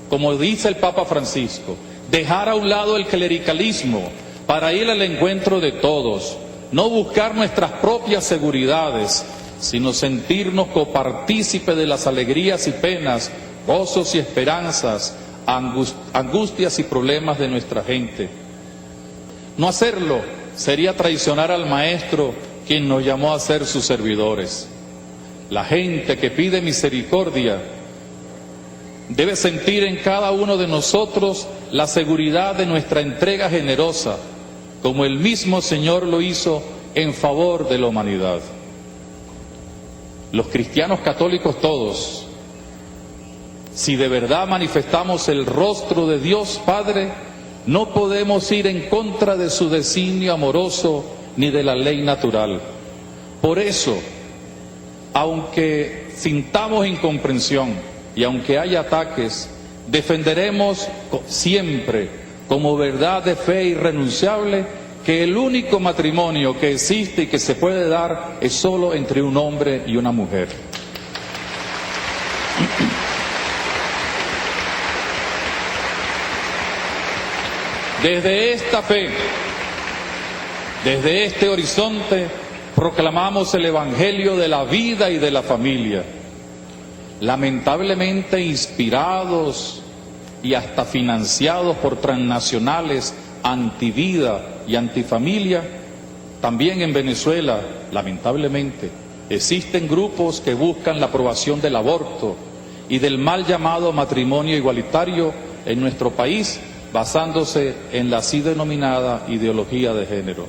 Como dice el Papa Francisco, dejar a un lado el clericalismo para ir al encuentro de todos. No buscar nuestras propias seguridades, sino sentirnos copartícipes de las alegrías y penas, gozos y esperanzas, angustias y problemas de nuestra gente. No hacerlo sería traicionar al Maestro, quien nos llamó a ser sus servidores. La gente que pide misericordia debe sentir en cada uno de nosotros la seguridad de nuestra entrega generosa, como el mismo Señor lo hizo en favor de la humanidad. Los cristianos católicos todos, si de verdad manifestamos el rostro de Dios Padre, no podemos ir en contra de su designio amoroso ni de la ley natural. Por eso, aunque sintamos incomprensión y aunque haya ataques, defenderemos siempre como verdad de fe irrenunciable que el único matrimonio que existe y que se puede dar es solo entre un hombre y una mujer. Desde esta fe, desde este horizonte, proclamamos el Evangelio de la vida y de la familia. Lamentablemente inspirados y hasta financiados por transnacionales antivida y antifamilia, también en Venezuela, lamentablemente, existen grupos que buscan la aprobación del aborto y del mal llamado matrimonio igualitario en nuestro país, basándose en la así denominada ideología de género.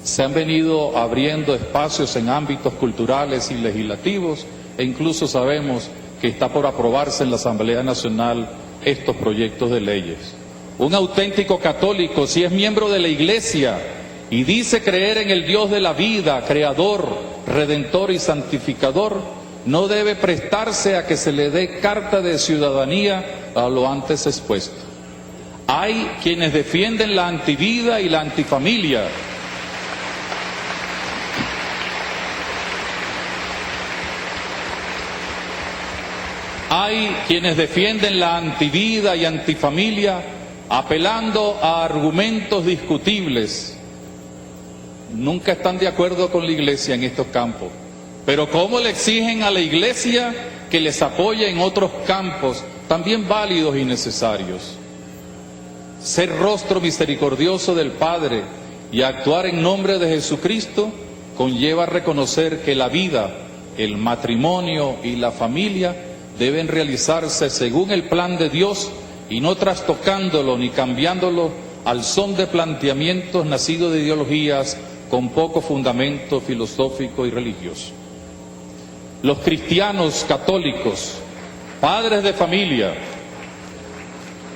Se han venido abriendo espacios en ámbitos culturales y legislativos, e incluso sabemos que está por aprobarse en la Asamblea Nacional estos proyectos de leyes. Un auténtico católico, si es miembro de la Iglesia y dice creer en el Dios de la vida, creador, redentor y santificador, no debe prestarse a que se le dé carta de ciudadanía a lo antes expuesto. Hay quienes defienden la antivida y la antifamilia. Hay quienes defienden la antivida y antifamilia apelando a argumentos discutibles. Nunca están de acuerdo con la Iglesia en estos campos. Pero ¿cómo le exigen a la Iglesia que les apoye en otros campos también válidos y necesarios? Ser rostro misericordioso del Padre y actuar en nombre de Jesucristo conlleva reconocer que la vida, el matrimonio y la familia deben realizarse según el plan de Dios y no trastocándolo ni cambiándolo al son de planteamientos nacidos de ideologías con poco fundamento filosófico y religioso. Los cristianos católicos, padres de familia,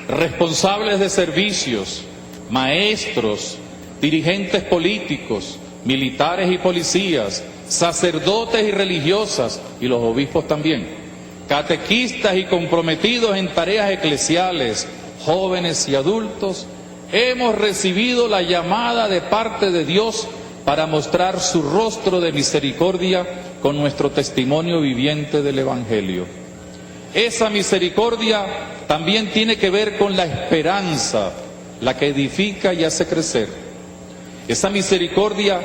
responsables de servicios, maestros, dirigentes políticos, militares y policías, sacerdotes y religiosas, y los obispos también, catequistas y comprometidos en tareas eclesiales, jóvenes y adultos, hemos recibido la llamada de parte de Dios para mostrar su rostro de misericordia con nuestro testimonio viviente del Evangelio. Esa misericordia también tiene que ver con la esperanza, la que edifica y hace crecer. Esa misericordia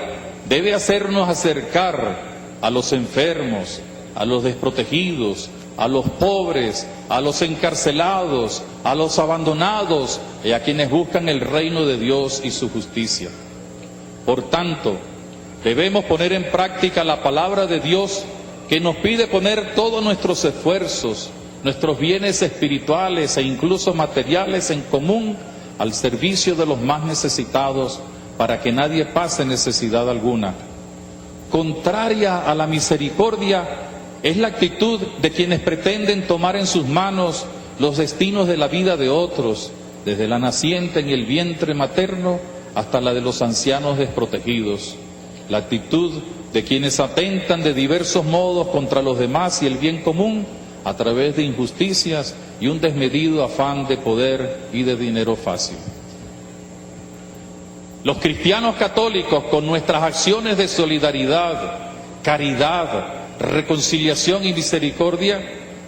debe hacernos acercar a los enfermos, a los desprotegidos, a los pobres, a los encarcelados, a los abandonados y a quienes buscan el reino de Dios y su justicia. Por tanto, debemos poner en práctica la palabra de Dios que nos pide poner todos nuestros esfuerzos, nuestros bienes espirituales e incluso materiales en común al servicio de los más necesitados para que nadie pase necesidad alguna. Contraria a la misericordia es la actitud de quienes pretenden tomar en sus manos los destinos de la vida de otros, desde la naciente en el vientre materno hasta la de los ancianos desprotegidos. La actitud de quienes atentan de diversos modos contra los demás y el bien común a través de injusticias y un desmedido afán de poder y de dinero fácil. Los cristianos católicos, con nuestras acciones de solidaridad, caridad, reconciliación y misericordia,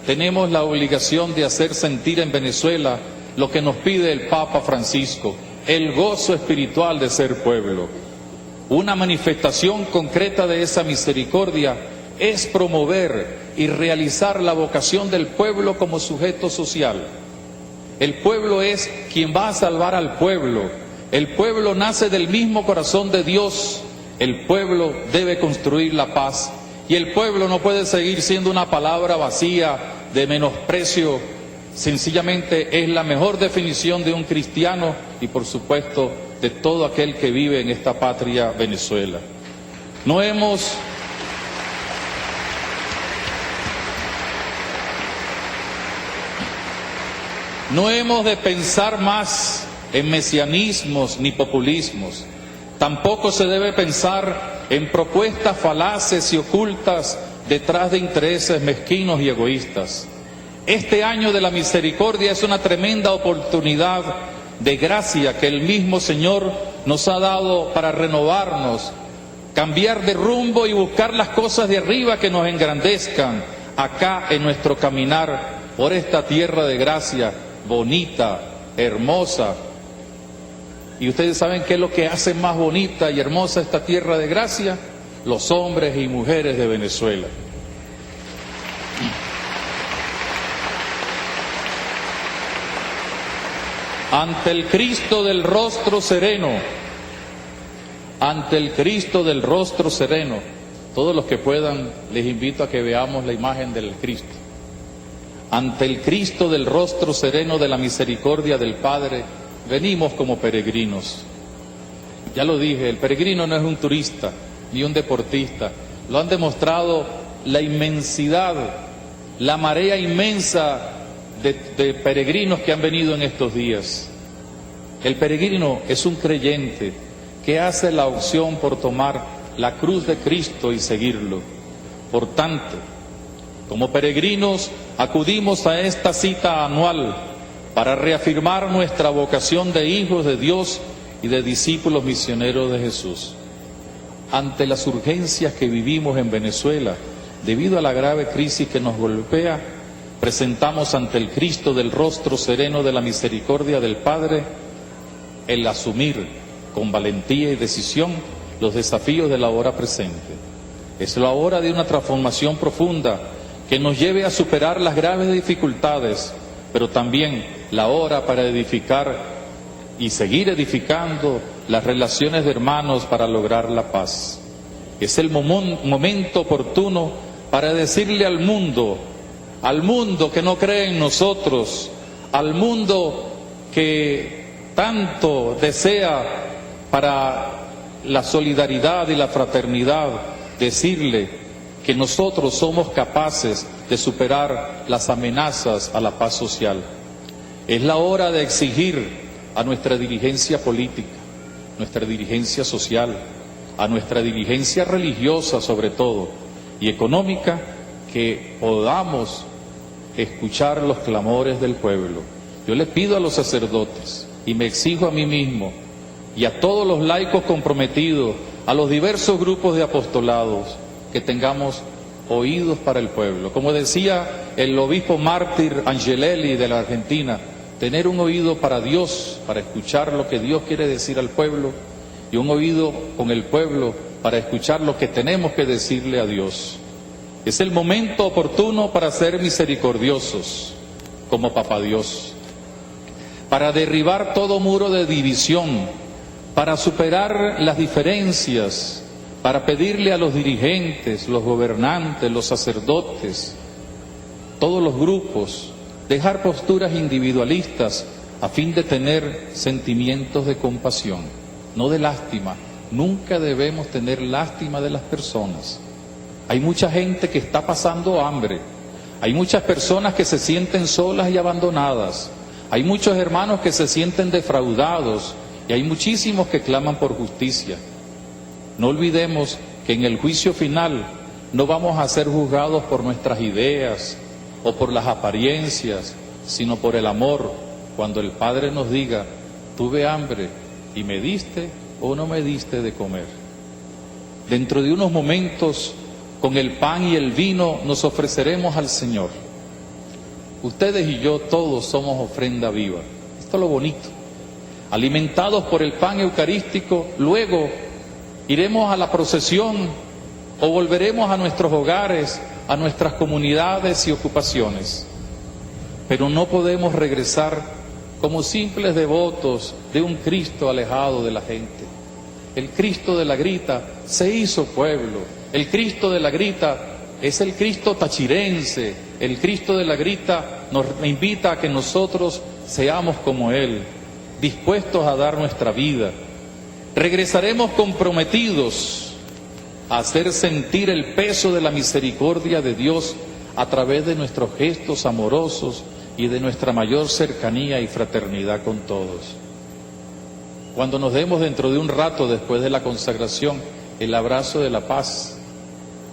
tenemos la obligación de hacer sentir en Venezuela lo que nos pide el Papa Francisco, el gozo espiritual de ser pueblo. Una manifestación concreta de esa misericordia es promover y realizar la vocación del pueblo como sujeto social. El pueblo es quien va a salvar al pueblo. El pueblo nace del mismo corazón de Dios. El pueblo debe construir la paz. Y el pueblo no puede seguir siendo una palabra vacía de menosprecio. Sencillamente es la mejor definición de un cristiano y, por supuesto, de todo aquel que vive en esta patria Venezuela. No hemos de pensar más en mesianismos ni populismos. Tampoco se debe pensar en propuestas falaces y ocultas detrás de intereses mezquinos y egoístas. Este año de la misericordia es una tremenda oportunidad de gracia que el mismo Señor nos ha dado para renovarnos, cambiar de rumbo y buscar las cosas de arriba que nos engrandezcan acá en nuestro caminar por esta tierra de gracia bonita, hermosa. ¿Y ustedes saben qué es lo que hace más bonita y hermosa esta tierra de gracia? Los hombres y mujeres de Venezuela. Ante el Cristo del rostro sereno, ante el Cristo del rostro sereno, todos los que puedan, les invito a que veamos la imagen del Cristo. Ante el Cristo del rostro sereno de la misericordia del Padre, venimos como peregrinos. Ya lo dije, el peregrino no es un turista ni un deportista. Lo han demostrado la inmensidad, la marea inmensa de peregrinos que han venido en estos días. El peregrino es un creyente que hace la opción por tomar la cruz de Cristo y seguirlo. Por tanto, como peregrinos acudimos a esta cita anual para reafirmar nuestra vocación de hijos de Dios y de discípulos misioneros de Jesús. Ante las urgencias que vivimos en Venezuela, debido a la grave crisis que nos golpea, presentamos ante el Cristo del rostro sereno de la misericordia del Padre el asumir con valentía y decisión los desafíos de la hora presente. Es la hora de una transformación profunda que nos lleve a superar las graves dificultades, pero también la hora para edificar y seguir edificando las relaciones de hermanos para lograr la paz. Es el momento oportuno para decirle al mundo que no cree en nosotros, al mundo que tanto desea para la solidaridad y la fraternidad, decirle que nosotros somos capaces de superar las amenazas a la paz social. Es la hora de exigir a nuestra dirigencia política, nuestra dirigencia social, a nuestra dirigencia religiosa sobre todo, y económica, que podamos escuchar los clamores del pueblo. Yo le pido a los sacerdotes, y me exijo a mí mismo, y a todos los laicos comprometidos, a los diversos grupos de apostolados, que tengamos oídos para el pueblo. Como decía el obispo mártir Angelelli de la Argentina, tener un oído para Dios, para escuchar lo que Dios quiere decir al pueblo, y un oído con el pueblo para escuchar lo que tenemos que decirle a Dios. Es el momento oportuno para ser misericordiosos, como Papá Dios, para derribar todo muro de división, para superar las diferencias, para pedirle a los dirigentes, los gobernantes, los sacerdotes, todos los grupos, dejar posturas individualistas a fin de tener sentimientos de compasión, no de lástima. Nunca debemos tener lástima de las personas. Hay mucha gente que está pasando hambre, hay muchas personas que se sienten solas y abandonadas, hay muchos hermanos que se sienten defraudados y hay muchísimos que claman por justicia. No olvidemos que en el juicio final no vamos a ser juzgados por nuestras ideas o por las apariencias, sino por el amor, cuando el Padre nos diga: tuve hambre y me diste o no me diste de comer. Dentro de unos momentos, con el pan y el vino, nos ofreceremos al Señor. Ustedes y yo todos somos ofrenda viva. Esto es lo bonito. Alimentados por el pan eucarístico, luego iremos a la procesión o volveremos a nuestros hogares, a nuestras comunidades y ocupaciones. Pero no podemos regresar como simples devotos de un Cristo alejado de la gente. El Cristo de la Grita se hizo pueblo. El Cristo de la Grita es el Cristo tachirense. El Cristo de la Grita nos invita a que nosotros seamos como Él, dispuestos a dar nuestra vida. Regresaremos comprometidos a hacer sentir el peso de la misericordia de Dios a través de nuestros gestos amorosos y de nuestra mayor cercanía y fraternidad con todos. Cuando nos demos dentro de un rato, después de la consagración, el abrazo de la paz,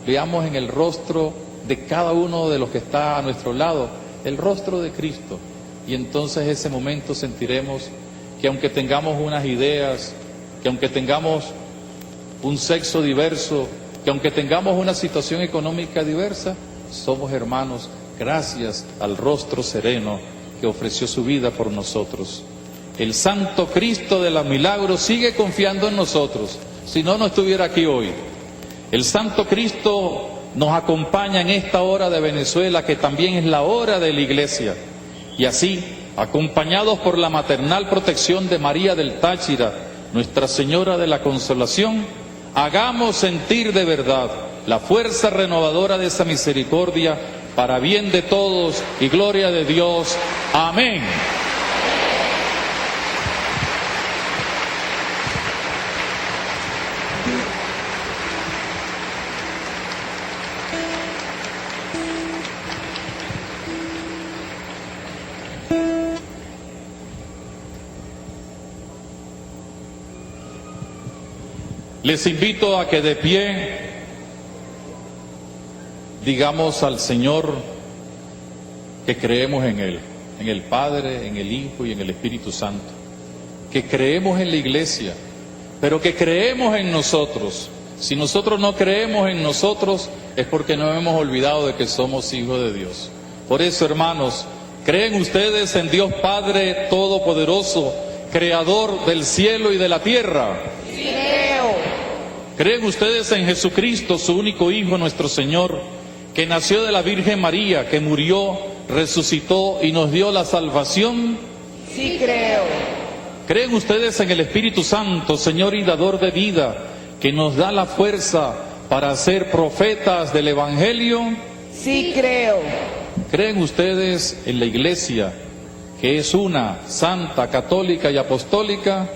veamos en el rostro de cada uno de los que está a nuestro lado el rostro de Cristo, y entonces ese momento sentiremos que aunque tengamos unas ideas, que aunque tengamos un sexo diverso, que aunque tengamos una situación económica diversa, somos hermanos gracias al rostro sereno que ofreció su vida por nosotros. El Santo Cristo de los Milagros sigue confiando en nosotros, si no, no estuviera aquí hoy. El Santo Cristo nos acompaña en esta hora de Venezuela, que también es la hora de la Iglesia, y así, acompañados por la maternal protección de María del Táchira, Nuestra Señora de la Consolación, hagamos sentir de verdad la fuerza renovadora de esa misericordia para bien de todos y gloria de Dios. Amén. Les invito a que de pie digamos al Señor que creemos en Él, en el Padre, en el Hijo y en el Espíritu Santo, que creemos en la Iglesia, pero que creemos en nosotros. Si nosotros no creemos en nosotros, es porque nos hemos olvidado de que somos hijos de Dios. Por eso, hermanos, ¿creen ustedes en Dios Padre Todopoderoso, Creador del cielo y de la tierra? Sí, creo. ¿Creen ustedes en Jesucristo, su único Hijo, nuestro Señor, que nació de la Virgen María, que murió, resucitó y nos dio la salvación? Sí, creo. ¿Creen ustedes en el Espíritu Santo, Señor y dador de vida, que nos da la fuerza para ser profetas del Evangelio? Sí creo. ¿Creen ustedes en la Iglesia, que es una, santa, católica y apostólica?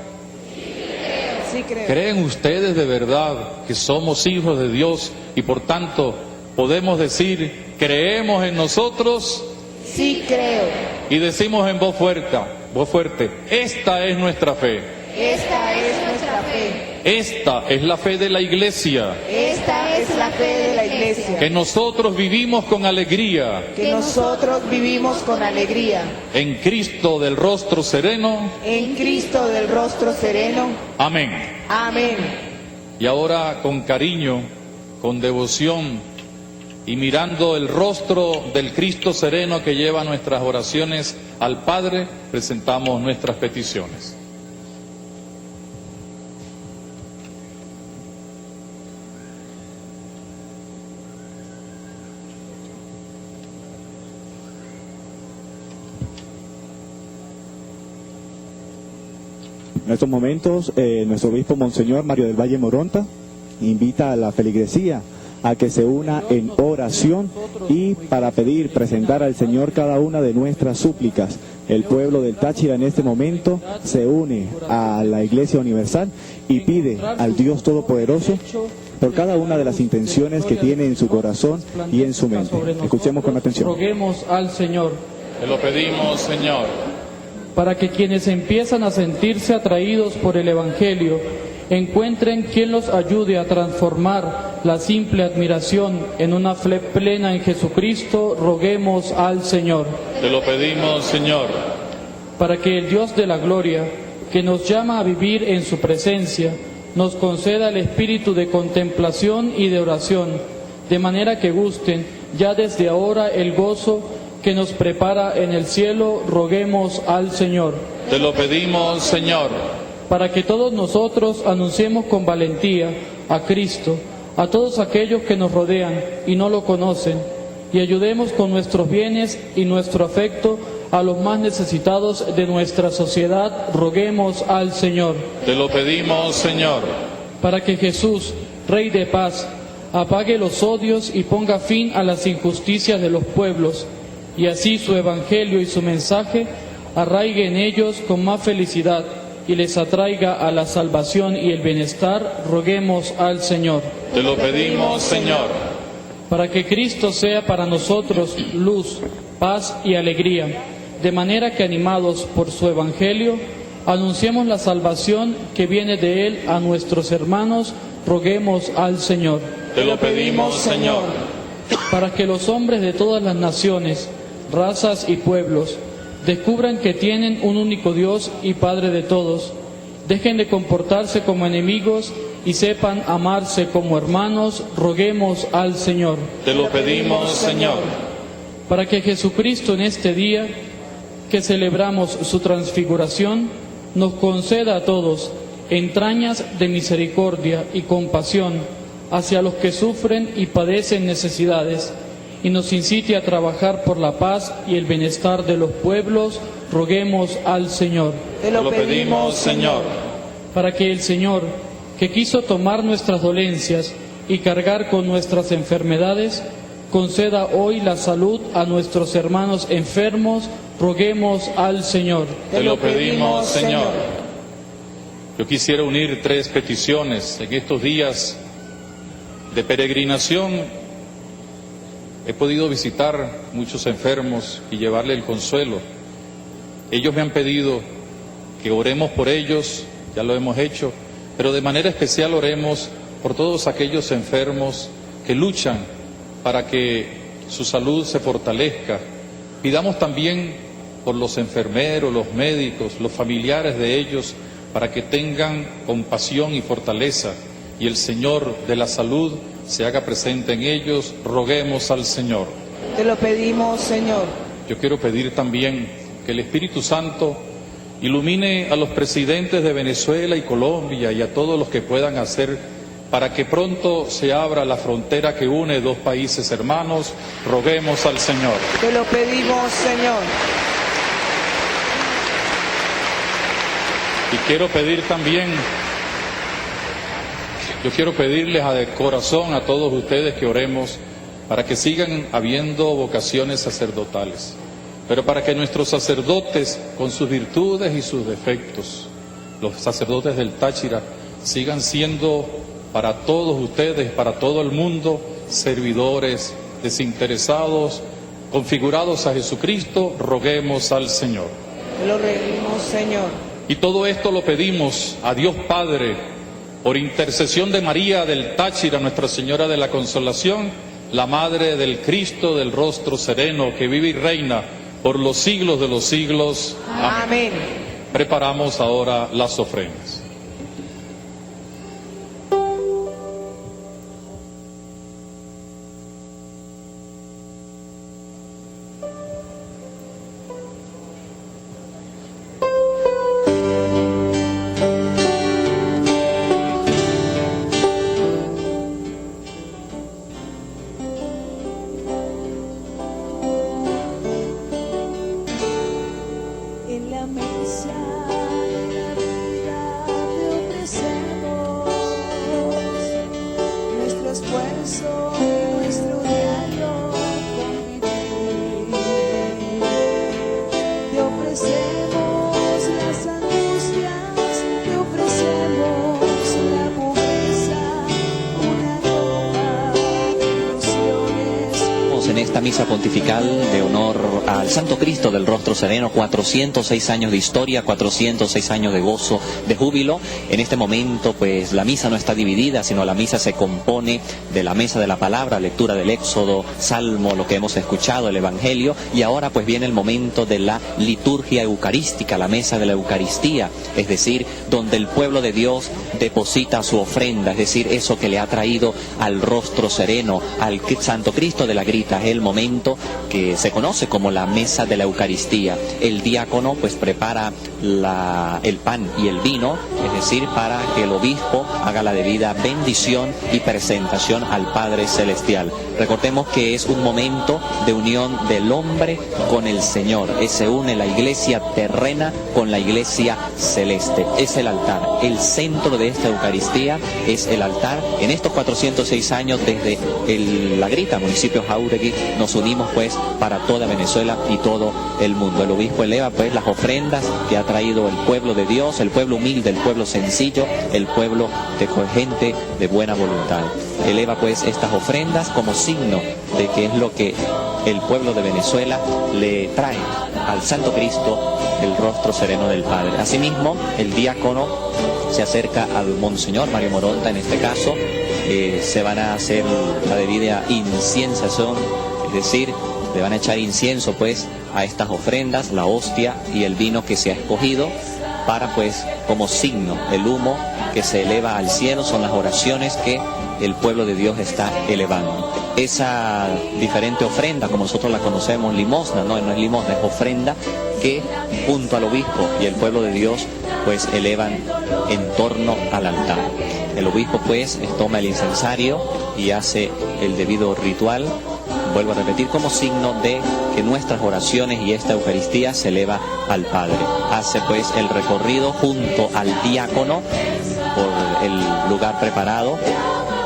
Sí creo. ¿Creen ustedes de verdad que somos hijos de Dios y por tanto podemos decir, creemos en nosotros? Sí creo. Y decimos en voz fuerte, esta es nuestra fe. Esta es nuestra fe. Esta es la fe de la Iglesia. Esta es la fe de la Iglesia. Que nosotros vivimos con alegría. Que nosotros vivimos con alegría. En Cristo del rostro sereno. En Cristo del rostro sereno. Amén. Amén. Y ahora con cariño, con devoción y mirando el rostro del Cristo sereno que lleva nuestras oraciones al Padre, presentamos nuestras peticiones. En estos momentos, nuestro obispo Monseñor Mario del Valle Moronta invita a la feligresía a que se una en oración y para presentar al Señor cada una de nuestras súplicas. El pueblo del Táchira en este momento se une a la Iglesia Universal y pide al Dios Todopoderoso por cada una de las intenciones que tiene en su corazón y en su mente. Escuchemos con atención. Roguemos al Señor. Te lo pedimos, Señor. Para que quienes empiezan a sentirse atraídos por el Evangelio encuentren quien los ayude a transformar la simple admiración en una fe plena en Jesucristo, roguemos al Señor. Te lo pedimos, Señor. Para que el Dios de la gloria, que nos llama a vivir en su presencia, nos conceda el espíritu de contemplación y de oración, de manera que gusten ya desde ahora el gozo que nos prepara en el cielo, roguemos al Señor. Te lo pedimos, Señor. Para que todos nosotros anunciemos con valentía a Cristo, a todos aquellos que nos rodean y no lo conocen, y ayudemos con nuestros bienes y nuestro afecto a los más necesitados de nuestra sociedad, roguemos al Señor. Te lo pedimos, Señor. Para que Jesús, Rey de paz, apague los odios y ponga fin a las injusticias de los pueblos, y así su evangelio y su mensaje arraigue en ellos con más felicidad y les atraiga a la salvación y el bienestar, roguemos al Señor. Te lo pedimos, Señor. Para que Cristo sea para nosotros luz, paz y alegría, de manera que animados por su evangelio, anunciemos la salvación que viene de él a nuestros hermanos, roguemos al Señor. Te lo pedimos, Señor. Para que los hombres de todas las naciones, razas y pueblos descubran que tienen un único Dios y Padre de todos, dejen de comportarse como enemigos y sepan amarse como hermanos, roguemos al Señor. Te lo pedimos, Señor. Para que Jesucristo en este día que celebramos su transfiguración, nos conceda a todos entrañas de misericordia y compasión hacia los que sufren y padecen necesidades, y nos incite a trabajar por la paz y el bienestar de los pueblos, roguemos al Señor. Te lo pedimos, Señor. Para que el Señor, que quiso tomar nuestras dolencias y cargar con nuestras enfermedades, conceda hoy la salud a nuestros hermanos enfermos, roguemos al Señor. Te lo pedimos, Señor. Yo quisiera unir 3 peticiones. En estos días de peregrinación he podido visitar muchos enfermos y llevarle el consuelo. Ellos me han pedido que oremos por ellos, ya lo hemos hecho, pero de manera especial oremos por todos aquellos enfermos que luchan para que su salud se fortalezca. Pidamos también por los enfermeros, los médicos, los familiares de ellos, para que tengan compasión y fortaleza, y el Señor de la salud se haga presente en ellos, roguemos al Señor. Te lo pedimos, Señor. Yo quiero pedir también que el Espíritu Santo ilumine a los presidentes de Venezuela y Colombia y a todos los que puedan hacer para que pronto se abra la frontera que une 2 países hermanos, roguemos al Señor. Te lo pedimos, Señor. Y quiero pedir también, yo quiero pedirles de corazón a todos ustedes que oremos para que sigan habiendo vocaciones sacerdotales, pero para que nuestros sacerdotes, con sus virtudes y sus defectos, los sacerdotes del Táchira, sigan siendo para todos ustedes, para todo el mundo, servidores desinteresados, configurados a Jesucristo. Roguemos al Señor. Lo roguemos, Señor. Y todo esto lo pedimos a Dios Padre, por intercesión de María del Táchira, Nuestra Señora de la Consolación, la Madre del Cristo del rostro sereno, que vive y reina por los siglos de los siglos. Amén. Preparamos ahora las ofrendas. Misa pontifical de honor al Santo Cristo del Rostro Sereno, 406 años de historia, 406 años de gozo, de júbilo. En este momento, pues, la misa no está dividida, sino la misa se compone de la mesa de la palabra, lectura del Éxodo, Salmo, lo que hemos escuchado, el Evangelio, y ahora pues viene el momento de la liturgia eucarística, la mesa de la Eucaristía, es decir, donde el pueblo de Dios deposita su ofrenda, es decir, eso que le ha traído al Rostro Sereno, al Santo Cristo de la Grita. Es el momento que se conoce como la mesa de la Eucaristía. El diácono pues prepara el pan y el vino, es decir, para que el obispo haga la debida bendición y presentación al Padre Celestial. Recordemos que es un momento de unión del hombre con el Señor. Se une la iglesia terrena con la iglesia celeste. Es el altar. El centro de esta Eucaristía es el altar. En estos 406 años, desde La Grita, municipio Jáuregui, nos unimos pues para toda Venezuela y todo el mundo. El obispo eleva pues las ofrendas que ha traído el pueblo de Dios, el pueblo humilde, el pueblo sencillo, el pueblo de gente de buena voluntad. Eleva pues estas ofrendas como signo de que es lo que el pueblo de Venezuela le trae al Santo Cristo, el Rostro Sereno del Padre. Asimismo, el diácono se acerca al Monseñor Mario Moronta, en este caso. Se van a hacer la debida inciensación, es decir, le van a echar incienso pues a estas ofrendas, la hostia y el vino que se ha escogido, para pues como signo, el humo que se eleva al cielo son las oraciones que el pueblo de Dios está elevando. Esa diferente ofrenda, como nosotros la conocemos, limosna, no es limosna, es ofrenda que junto al obispo y el pueblo de Dios pues elevan en torno al altar. El obispo pues toma el incensario y hace el debido ritual, vuelvo a repetir, como signo de que nuestras oraciones y esta Eucaristía se eleva al Padre. Hace pues el recorrido junto al diácono por el lugar preparado,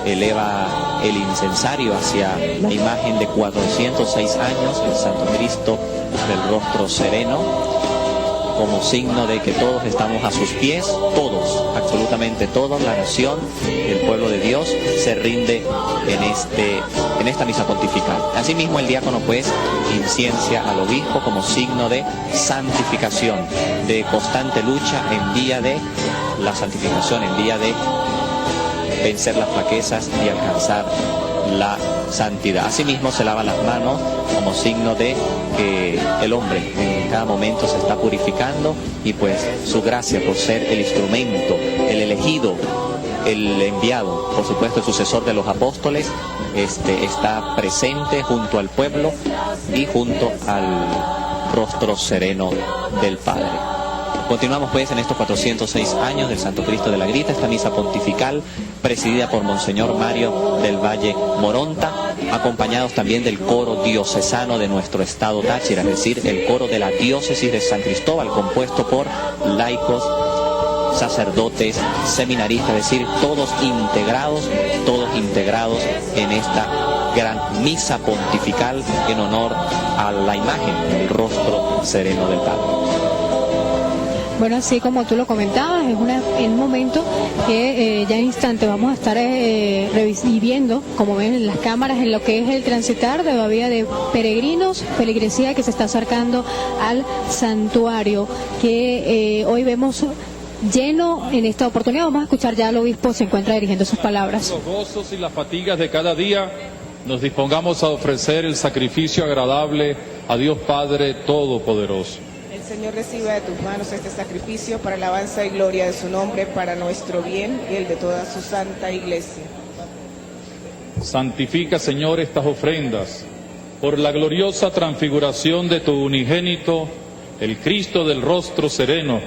eleva el incensario hacia la imagen de 406 años, el Santo Cristo del Rostro Sereno, como signo de que todos estamos a sus pies, todos, absolutamente todos, la nación, el pueblo de Dios, se rinde en esta misa pontifical. Asimismo, el diácono pues inciencia al obispo como signo de santificación, de constante lucha en vía de la santificación, en vía de vencer las flaquezas y alcanzar la santidad. Asimismo se lava las manos como signo de que el hombre en cada momento se está purificando y pues su gracia por ser el instrumento, el elegido, el enviado, por supuesto el sucesor de los apóstoles, está presente junto al pueblo y junto al Rostro Sereno del Padre. Continuamos pues en estos 406 años del Santo Cristo de la Grita, esta misa pontifical presidida por Monseñor Mario del Valle Moronta, acompañados también del coro diocesano de nuestro estado Táchira, es decir, el coro de la diócesis de San Cristóbal, compuesto por laicos sacerdotes, seminaristas, es decir, todos integrados en esta gran misa pontifical en honor a la imagen del rostro sereno del Padre. Bueno, así como tú lo comentabas, es un momento que ya en instante vamos a estar viendo, como ven en las cámaras, en lo que es el transitar de todavía de peregrinos, feligresía que se está acercando al santuario, que hoy vemos lleno en esta oportunidad. Vamos a escuchar ya al obispo, se encuentra dirigiendo sus palabras. Los gozos y las fatigas de cada día, nos dispongamos a ofrecer el sacrificio agradable a Dios Padre Todopoderoso. El Señor reciba de tus manos este sacrificio para alabanza y gloria de su nombre, para nuestro bien y el de toda su santa iglesia. Santifica, Señor, estas ofrendas por la gloriosa transfiguración de tu unigénito, el Cristo del rostro sereno,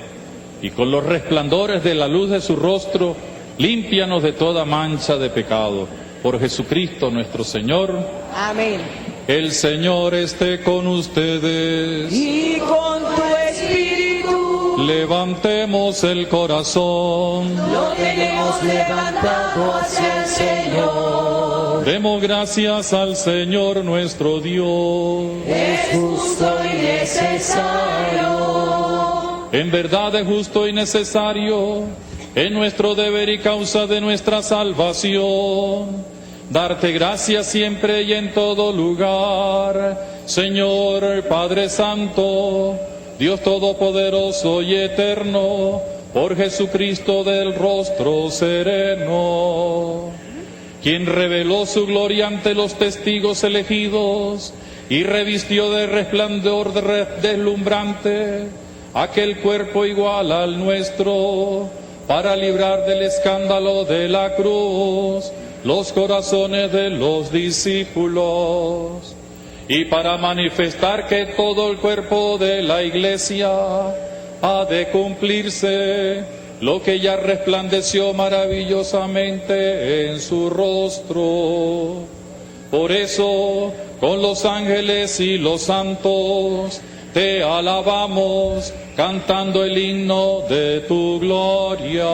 y con los resplandores de la luz de su rostro, límpianos de toda mancha de pecado. Por Jesucristo nuestro Señor. Amén. El Señor esté con ustedes. Y con tu espíritu. Levantemos el corazón. Lo tenemos levantado hacia el Señor. Demos gracias al Señor nuestro Dios. Es justo y necesario. En verdad es justo y necesario, es nuestro deber y causa de nuestra salvación, darte gracias siempre y en todo lugar, Señor Padre Santo, Dios Todopoderoso y Eterno, por Jesucristo del rostro sereno, quien reveló su gloria ante los testigos elegidos y revistió de resplandor deslumbrante aquel cuerpo igual al nuestro, para librar del escándalo de la cruz los corazones de los discípulos, y para manifestar que todo el cuerpo de la Iglesia ha de cumplirse lo que ya resplandeció maravillosamente en su rostro. Por eso, con los ángeles y los santos, te alabamos, cantando el himno de tu gloria.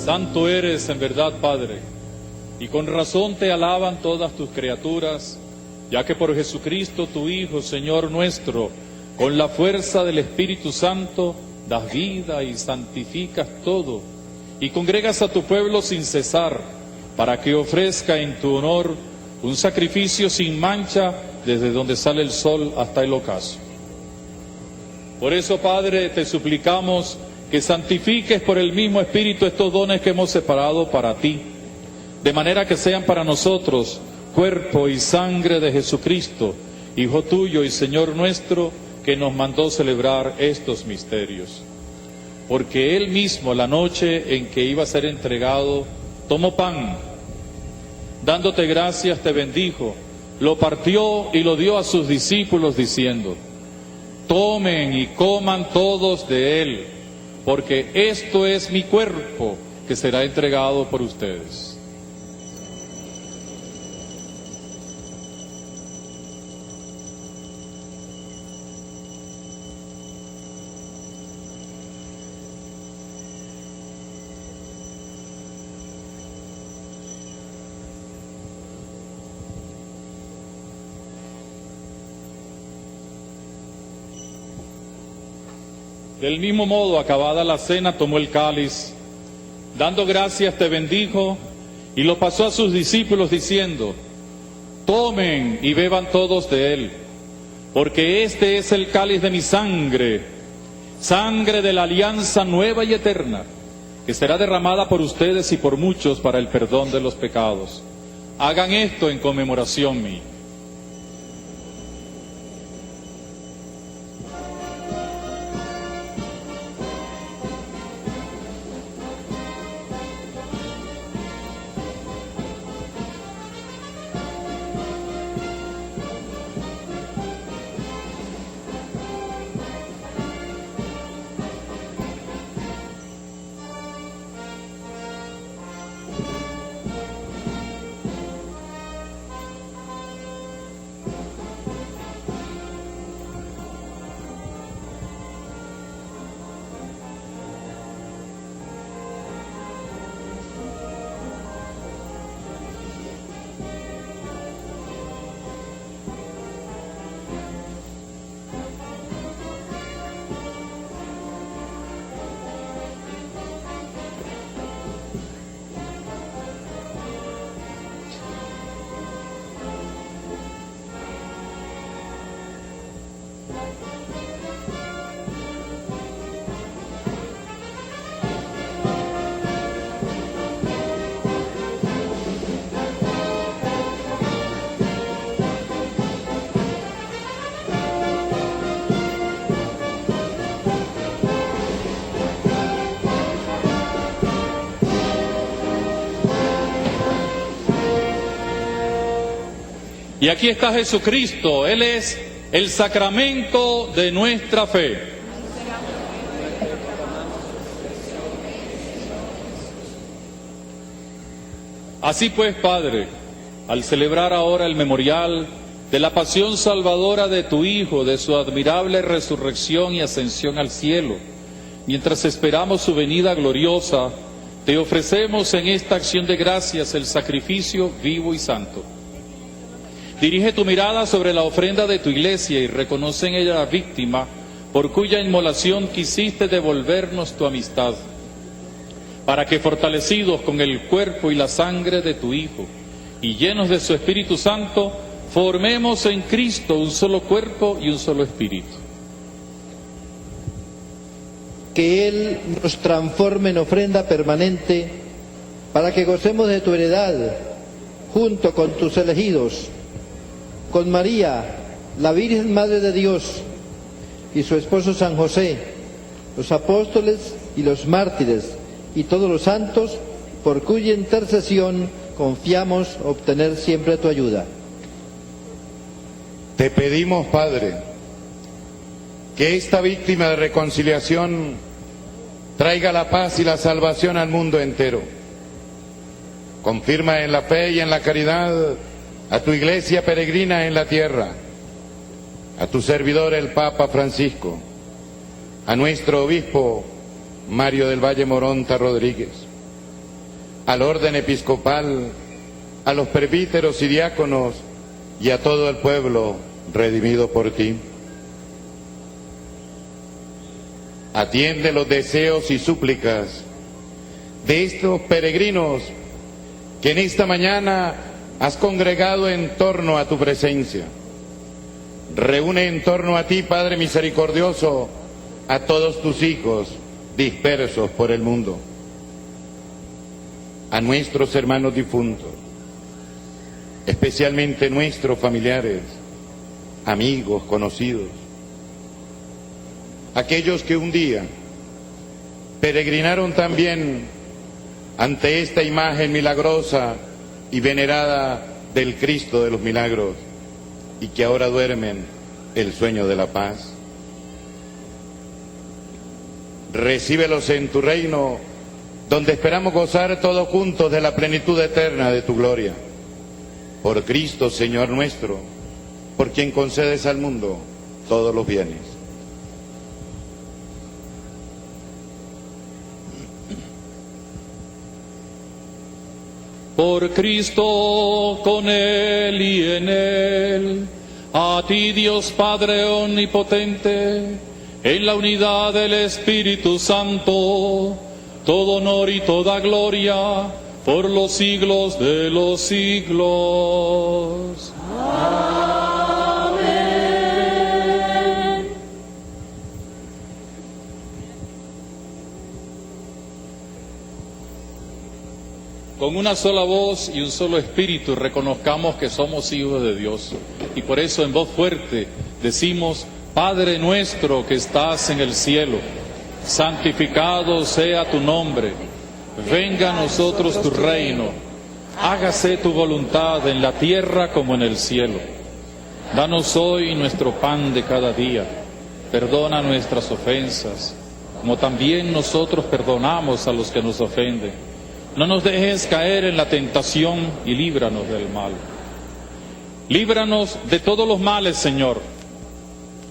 Santo eres en verdad, Padre, y con razón te alaban todas tus criaturas, ya que por Jesucristo tu Hijo, Señor nuestro, con la fuerza del Espíritu Santo, das vida y santificas todo, y congregas a tu pueblo sin cesar, para que ofrezca en tu honor un sacrificio sin mancha desde donde sale el sol hasta el ocaso. Por eso, Padre, te suplicamos que santifiques por el mismo Espíritu estos dones que hemos separado para ti, de manera que sean para nosotros cuerpo y sangre de Jesucristo, Hijo tuyo y Señor nuestro, que nos mandó celebrar estos misterios. Porque Él mismo, la noche en que iba a ser entregado, tomó pan, dándote gracias te bendijo, lo partió y lo dio a sus discípulos diciendo: tomen y coman todos de él, porque esto es mi cuerpo que será entregado por ustedes. Del mismo modo, acabada la cena, tomó el cáliz, dando gracias te bendijo, y lo pasó a sus discípulos diciendo: tomen y beban todos de él, porque este es el cáliz de mi sangre, sangre de la alianza nueva y eterna, que será derramada por ustedes y por muchos para el perdón de los pecados. Hagan esto en conmemoración mía. Y aquí está Jesucristo, Él es el sacramento de nuestra fe. Así pues, Padre, al celebrar ahora el memorial de la pasión salvadora de tu Hijo, de su admirable resurrección y ascensión al cielo, mientras esperamos su venida gloriosa, te ofrecemos en esta acción de gracias el sacrificio vivo y santo. Dirige tu mirada sobre la ofrenda de tu iglesia y reconoce en ella la víctima por cuya inmolación quisiste devolvernos tu amistad, para que fortalecidos con el cuerpo y la sangre de tu Hijo y llenos de su Espíritu Santo, formemos en Cristo un solo cuerpo y un solo espíritu. Que Él nos transforme en ofrenda permanente para que gocemos de tu heredad junto con tus elegidos, con María, la Virgen Madre de Dios, y su esposo San José, los apóstoles y los mártires, y todos los santos, por cuya intercesión confiamos obtener siempre tu ayuda. Te pedimos, Padre, que esta víctima de reconciliación traiga la paz y la salvación al mundo entero. Confirma en la fe y en la caridad a tu iglesia peregrina en la tierra, a tu servidor el Papa Francisco, a nuestro obispo Mario del Valle Moronta Rodríguez, al orden episcopal, a los presbíteros y diáconos y a todo el pueblo redimido por ti. Atiende los deseos y súplicas de estos peregrinos que en esta mañana has congregado en torno a tu presencia. Reúne en torno a ti, Padre misericordioso, a todos tus hijos dispersos por el mundo, a nuestros hermanos difuntos, especialmente nuestros familiares, amigos, conocidos, aquellos que un día peregrinaron también ante esta imagen milagrosa y venerada del Cristo de los Milagros, y que ahora duermen el sueño de la paz. Recíbelos en tu reino, donde esperamos gozar todos juntos de la plenitud eterna de tu gloria. Por Cristo, Señor nuestro, por quien concedes al mundo todos los bienes. Por Cristo, con Él y en Él, a ti Dios Padre omnipotente, en la unidad del Espíritu Santo, todo honor y toda gloria, por los siglos de los siglos. Amén. Con una sola voz y un solo espíritu reconozcamos que somos hijos de Dios. Y por eso en voz fuerte decimos: Padre nuestro que estás en el cielo, santificado sea tu nombre. Venga a nosotros tu reino. Hágase tu voluntad en la tierra como en el cielo. Danos hoy nuestro pan de cada día. Perdona nuestras ofensas, como también nosotros perdonamos a los que nos ofenden. No nos dejes caer en la tentación y líbranos del mal. Líbranos de todos los males, Señor,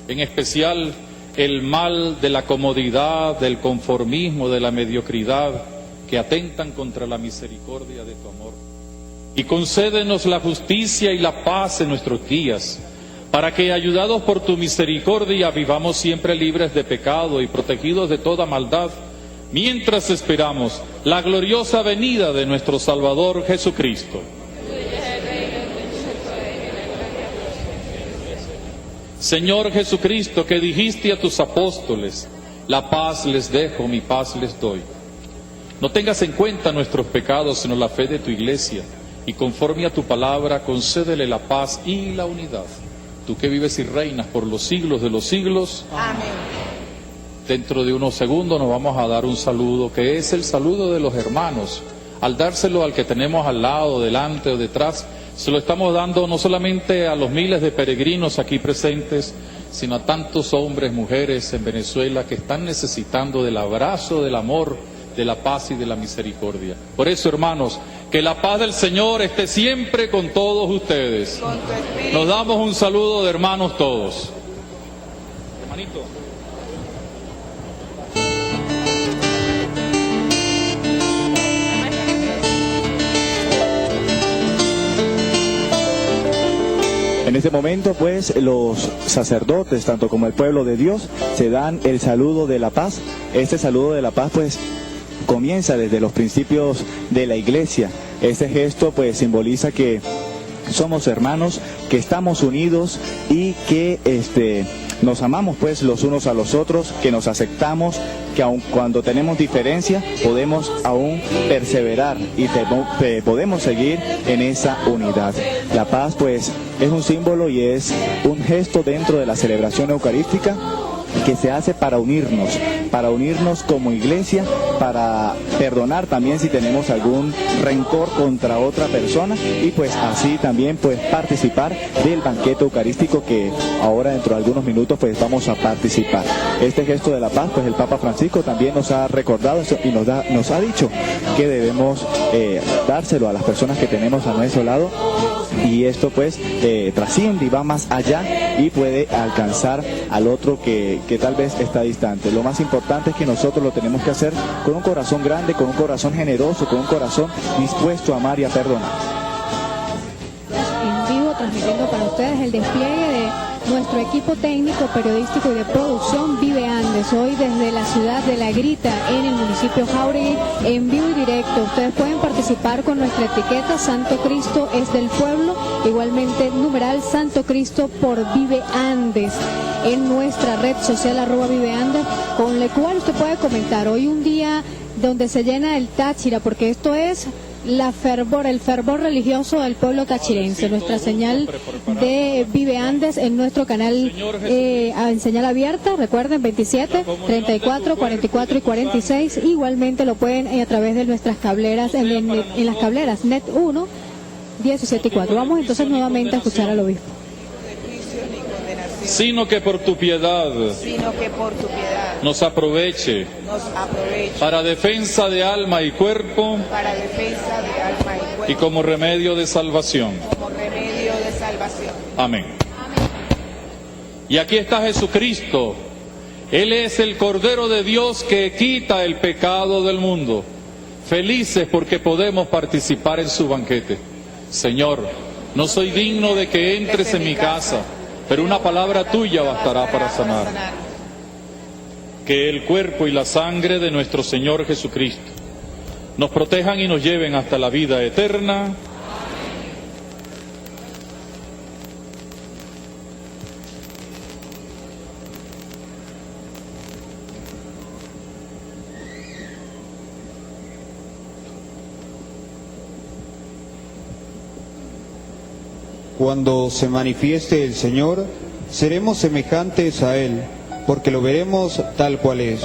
en especial el mal de la comodidad, del conformismo, de la mediocridad, que atentan contra la misericordia de tu amor. Y concédenos la justicia y la paz en nuestros días, para que, ayudados por tu misericordia, vivamos siempre libres de pecado y protegidos de toda maldad, mientras esperamos la gloriosa venida de nuestro Salvador Jesucristo. Señor Jesucristo, que dijiste a tus apóstoles: la paz les dejo, mi paz les doy. No tengas en cuenta nuestros pecados, sino la fe de tu Iglesia, y conforme a tu palabra, concédele la paz y la unidad. Tú que vives y reinas por los siglos de los siglos. Amén. Dentro de unos segundos nos vamos a dar un saludo, que es el saludo de los hermanos. Al dárselo al que tenemos al lado, delante o detrás, se lo estamos dando no solamente a los miles de peregrinos aquí presentes, sino a tantos hombres, mujeres en Venezuela que están necesitando del abrazo, del amor, de la paz y de la misericordia. Por eso, hermanos, que la paz del Señor esté siempre con todos ustedes. Nos damos un saludo de hermanos todos. Hermanito. En este momento, pues, los sacerdotes, tanto como el pueblo de Dios, se dan el saludo de la paz. Este saludo de la paz, pues, comienza desde los principios de la Iglesia. Este gesto, pues, simboliza que somos hermanos, que estamos unidos y que nos amamos, pues, los unos a los otros, que nos aceptamos, que aun cuando tenemos diferencia podemos aún perseverar y podemos seguir en esa unidad. La paz, pues, es un símbolo y es un gesto dentro de la celebración eucarística que se hace para unirnos como iglesia, para perdonar también si tenemos algún rencor contra otra persona, y pues así también pues participar del banquete eucarístico que ahora dentro de algunos minutos pues vamos a participar. Este gesto de la paz, pues el Papa Francisco también nos ha recordado y nos ha dicho que debemos dárselo a las personas que tenemos a nuestro lado, y esto pues trasciende y va más allá y puede alcanzar al otro que tal vez está distante. Lo más importante es que nosotros lo tenemos que hacer con un corazón grande, con un corazón generoso, con un corazón dispuesto a amar y a perdonar. En vivo, transmitiendo para ustedes el despliegue de nuestro equipo técnico, periodístico y de producción Vive Andes, hoy desde la ciudad de La Grita, en el municipio Jauregui, en vivo y directo. Ustedes pueden participar con nuestra etiqueta Santo Cristo es del pueblo, igualmente numeral Santo Cristo por Vive Andes, en nuestra red social @Vive Andes, con la cual usted puede comentar. Hoy un día donde se llena el Táchira, porque esto es el fervor religioso del pueblo tachirense. Nuestra señal de Vive Andes en nuestro canal en señal abierta, recuerden, 27, 34, 44 y 46. Igualmente lo pueden a través de nuestras cableras, en las cableras Net 1, 17 y 4. Vamos entonces nuevamente a escuchar al obispo. Sino que por tu piedad nos aproveche para defensa de alma y cuerpo y como remedio de salvación. Amén. Y aquí está Jesucristo. Él es el Cordero de Dios que quita el pecado del mundo. Felices porque podemos participar en su banquete. Señor, no soy digno de que entres en mi casa, pero una palabra tuya bastará para sanar. Que el cuerpo y la sangre de nuestro Señor Jesucristo nos protejan y nos lleven hasta la vida eterna. Cuando se manifieste el Señor, seremos semejantes a Él, porque lo veremos tal cual es.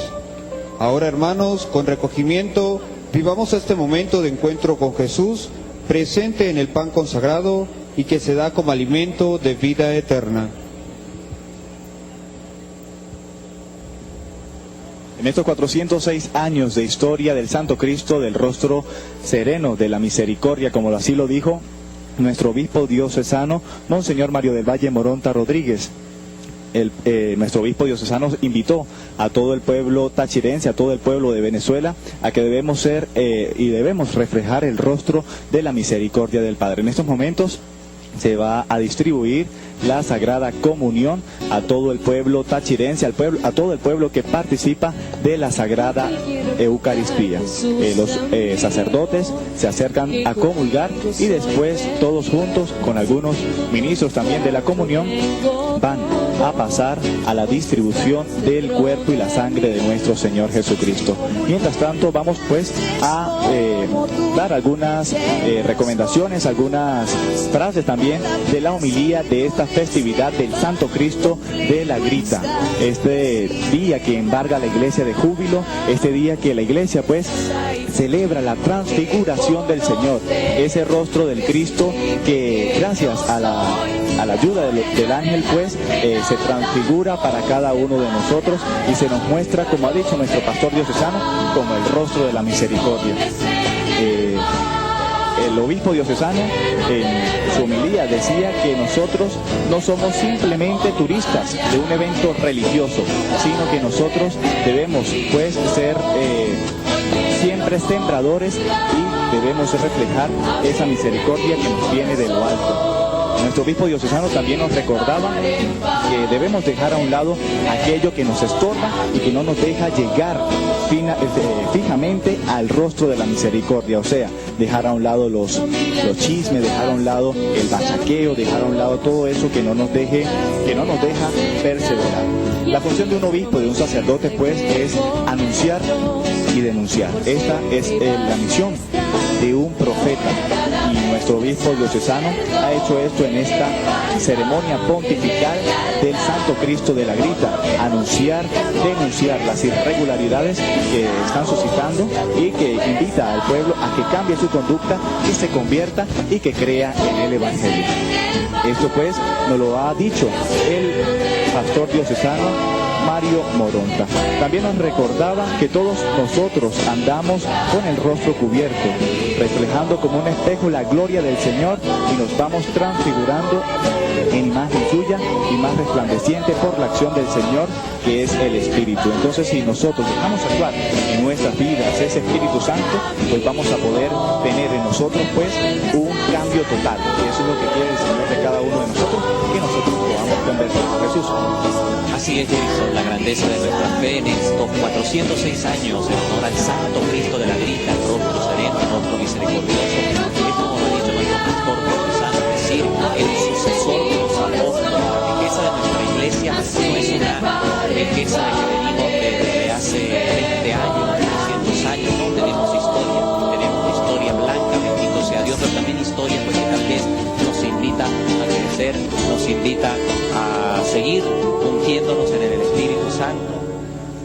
Ahora, hermanos, con recogimiento, vivamos este momento de encuentro con Jesús, presente en el pan consagrado y que se da como alimento de vida eterna. En estos 406 años de historia del Santo Cristo del Rostro Sereno de la Misericordia, como así lo dijo nuestro obispo diocesano, Monseñor Mario del Valle Moronta Rodríguez. Nuestro obispo diocesano invitó a todo el pueblo tachirense, a todo el pueblo de Venezuela, a que debemos ser y debemos reflejar el rostro de la misericordia del Padre. En estos momentos se va a distribuir la Sagrada Comunión a todo el pueblo tachirense, a todo el pueblo que participa de la Sagrada Eucaristía. Los sacerdotes se acercan a comulgar y después todos juntos, con algunos ministros también de la comunión, van a pasar a la distribución del cuerpo y la sangre de nuestro Señor Jesucristo. Mientras tanto, vamos pues a dar algunas recomendaciones, algunas frases también de la homilía de esta festividad del Santo Cristo de la Grita, este día que embarga la iglesia de júbilo, este día que la iglesia pues celebra la transfiguración del Señor, ese rostro del Cristo que gracias a la ayuda del ángel pues se transfigura para cada uno de nosotros y se nos muestra, como ha dicho nuestro pastor diocesano, como el rostro de la misericordia. El obispo diocesano en su homilía decía que nosotros no somos simplemente turistas de un evento religioso, sino que nosotros debemos pues ser siempre sembradores y debemos reflejar esa misericordia que nos viene de lo alto. Nuestro obispo diocesano también nos recordaba que debemos dejar a un lado aquello que nos estorba y que no nos deja llegar fijamente al rostro de la misericordia, o sea, dejar a un lado los chismes, dejar a un lado el bachaqueo, dejar a un lado todo eso que no nos deja perseverar. La función de un obispo, de un sacerdote, pues, es anunciar y denunciar. Esta es la misión de un profeta, y nuestro obispo diocesano ha hecho esto en esta ceremonia pontifical del Santo Cristo de la Grita: anunciar, denunciar las irregularidades que están suscitando y que invita al pueblo a que cambie su conducta, que se convierta y que crea en el Evangelio. Esto pues nos lo ha dicho el pastor diocesano Mario Moronta. También nos recordaba que todos nosotros andamos con el rostro cubierto, reflejando como un espejo la gloria del Señor, y nos vamos transfigurando en imagen suya y más resplandeciente por la acción del Señor, que es el Espíritu. Entonces, si nosotros dejamos actuar en nuestras vidas ese Espíritu Santo, pues vamos a poder tener en nosotros pues un cambio total. Y eso es lo que quiere el Señor de cada uno de nosotros, que nosotros podamos convertirnos a Jesús. Así es, Jason, la grandeza de nuestra fe en estos 406 años en honor al Santo Cristo de la Grita, el rostro sereno, el rostro misericordioso. Es como lo ha dicho nuestro pastor diocesano, es decir, el sucesor de los apóstoles. La riqueza de nuestra iglesia no es una riqueza de que venimos desde hace 20 años, 300 años, no tenemos historia blanca,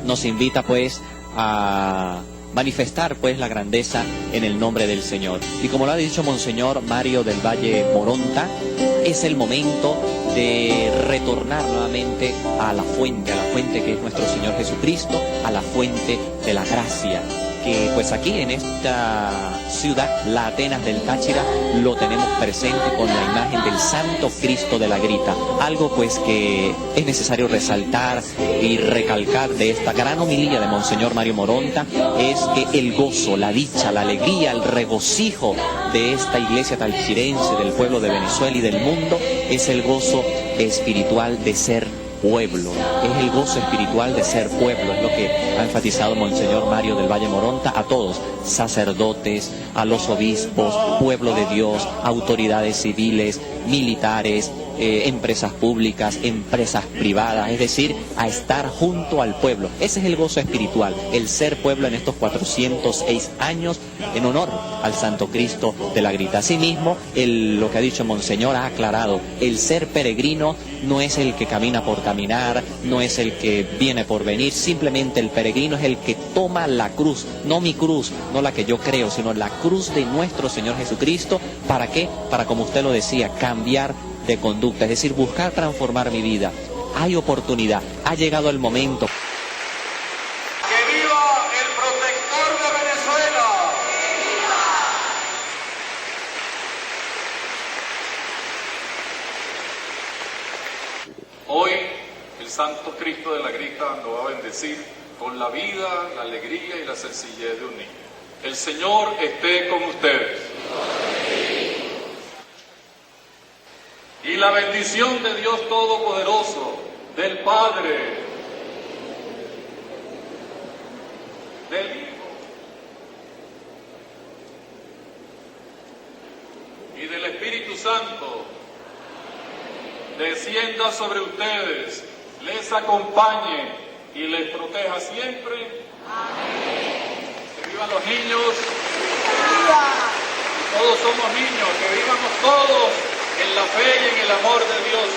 nos invita pues a manifestar pues la grandeza en el nombre del Señor. Y como lo ha dicho Monseñor Mario del Valle Moronta, es el momento de retornar nuevamente a la fuente que es nuestro Señor Jesucristo, a la fuente de la gracia, que pues aquí en esta ciudad, la Atenas del Táchira, lo tenemos presente con la imagen del Santo Cristo de la Grita. Algo pues que es necesario resaltar y recalcar de esta gran homilía de Monseñor Mario Moronta es que el gozo, la dicha, la alegría, el regocijo de esta iglesia tachirense, del pueblo de Venezuela y del mundo, es el gozo espiritual de ser pueblo, es el gozo espiritual de ser pueblo, es lo que ha enfatizado Monseñor Mario del Valle Moronta a todos, sacerdotes, a los obispos, pueblo de Dios, autoridades civiles, militares, empresas públicas, empresas privadas, es decir, a estar junto al pueblo. Ese es el gozo espiritual, el ser pueblo en estos 406 años en honor al Santo Cristo de la Grita. Asimismo, lo que ha dicho Monseñor ha aclarado, el ser peregrino no es el que camina por caminar, no es el que viene por venir, simplemente el peregrino es el que toma la cruz, no mi cruz, no la que yo creo, sino la cruz de nuestro Señor Jesucristo. ¿Para qué? Para, como usted lo decía, cambiar de conducta, es decir, buscar transformar mi vida. Hay oportunidad, ha llegado el momento. ¡Que viva el protector de Venezuela! Hoy el Santo Cristo de la Grita nos va a bendecir con la vida, la alegría y la sencillez de un niño. El Señor esté con ustedes. Y la bendición de Dios Todopoderoso, del Padre, del Hijo y del Espíritu Santo, descienda sobre ustedes, les acompañe y les proteja siempre. Amén. Que vivan los niños. Todos somos niños, que vivamos todos en la fe y en el amor de Dios.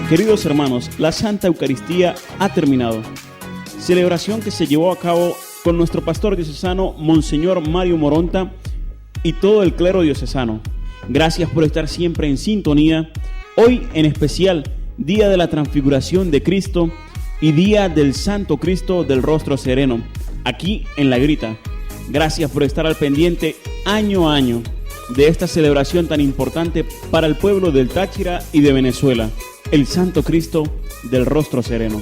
Queridos hermanos, la Santa Eucaristía ha terminado. Celebración que se llevó a cabo con nuestro pastor diocesano, Monseñor Mario Moronta, y todo el clero diocesano. Gracias por estar siempre en sintonía. Hoy en especial, Día de la Transfiguración de Cristo y Día del Santo Cristo del Rostro Sereno, aquí en La Grita. Gracias por estar al pendiente año a año de esta celebración tan importante para el pueblo del Táchira y de Venezuela, el Santo Cristo del Rostro Sereno.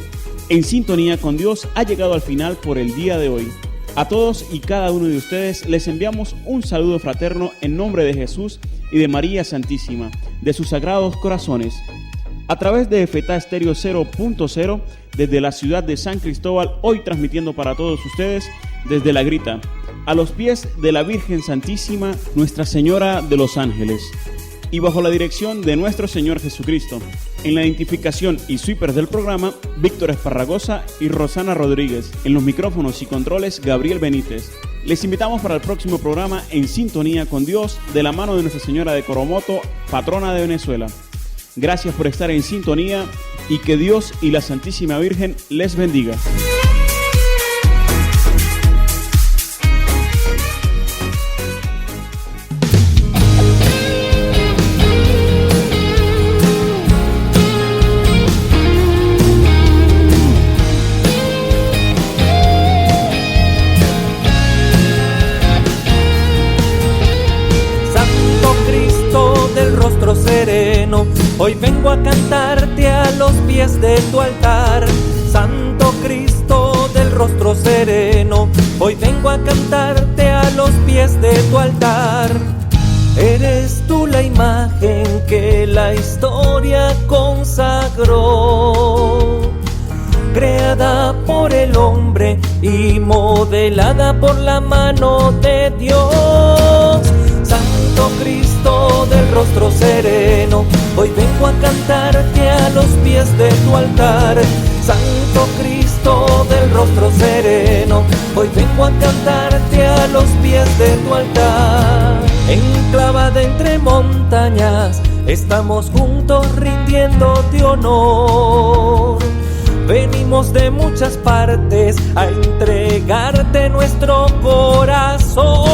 En sintonía con Dios ha llegado al final por el día de hoy. A todos y cada uno de ustedes les enviamos un saludo fraterno en nombre de Jesús y de María Santísima, de sus sagrados corazones. A través de Feta Estéreo 0.0, desde la ciudad de San Cristóbal, hoy transmitiendo para todos ustedes desde La Grita, a los pies de la Virgen Santísima, Nuestra Señora de los Ángeles, y bajo la dirección de nuestro Señor Jesucristo. En la identificación y sweepers del programa, Víctor Esparragosa y Rosana Rodríguez. En los micrófonos y controles, Gabriel Benítez. Les invitamos para el próximo programa En Sintonía con Dios, de la mano de Nuestra Señora de Coromoto, patrona de Venezuela. Gracias por estar en sintonía y que Dios y la Santísima Virgen les bendiga. Sereno, hoy vengo a cantarte a los pies de tu altar. Santo Cristo del rostro sereno, hoy vengo a cantarte a los pies de tu altar. Eres tú la imagen que la historia consagró, creada por el hombre y modelada por la mano de Dios. Santo Cristo del rostro sereno, hoy vengo a cantarte a los pies de tu altar. Santo Cristo del del rostro sereno, hoy vengo a cantarte a los pies de tu altar. Enclavada entre montañas, estamos juntos rindiéndote honor. Venimos de muchas partes a entregarte nuestro corazón.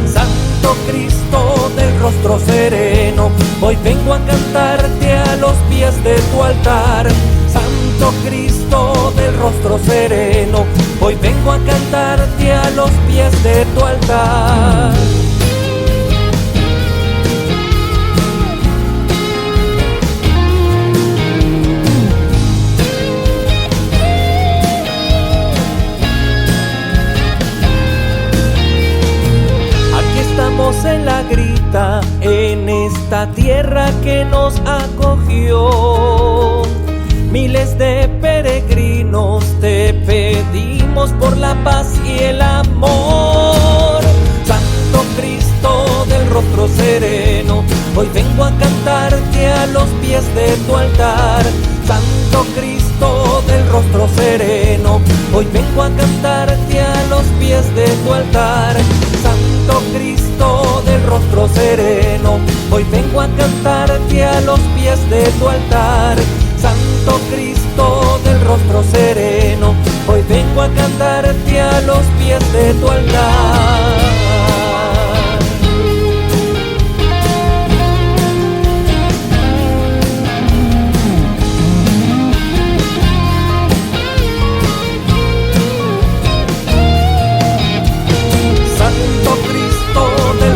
Santo Cristo del rostro sereno, hoy vengo a cantarte a los pies de tu altar. Santo Cristo del rostro sereno, hoy vengo a cantarte a los pies de tu altar. En la grita, en esta tierra que nos acogió, miles de peregrinos te pedimos por la paz y el amor. Santo Cristo del rostro sereno, hoy vengo a cantarte a los pies de tu altar. Santo Cristo del rostro sereno, hoy vengo a cantarte a los pies de tu altar. Santo Cristo del rostro sereno, hoy vengo a cantarte a los pies de tu altar. Santo Cristo del rostro sereno, hoy vengo a cantarte a los pies de tu altar.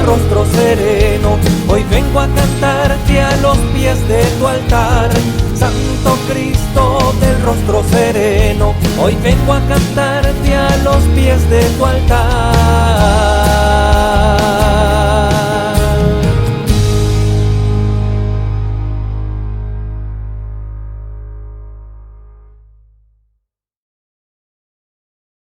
Rostro sereno, hoy vengo a cantarte a los pies de tu altar. Santo Cristo del rostro sereno, hoy vengo a cantarte a los pies de tu altar.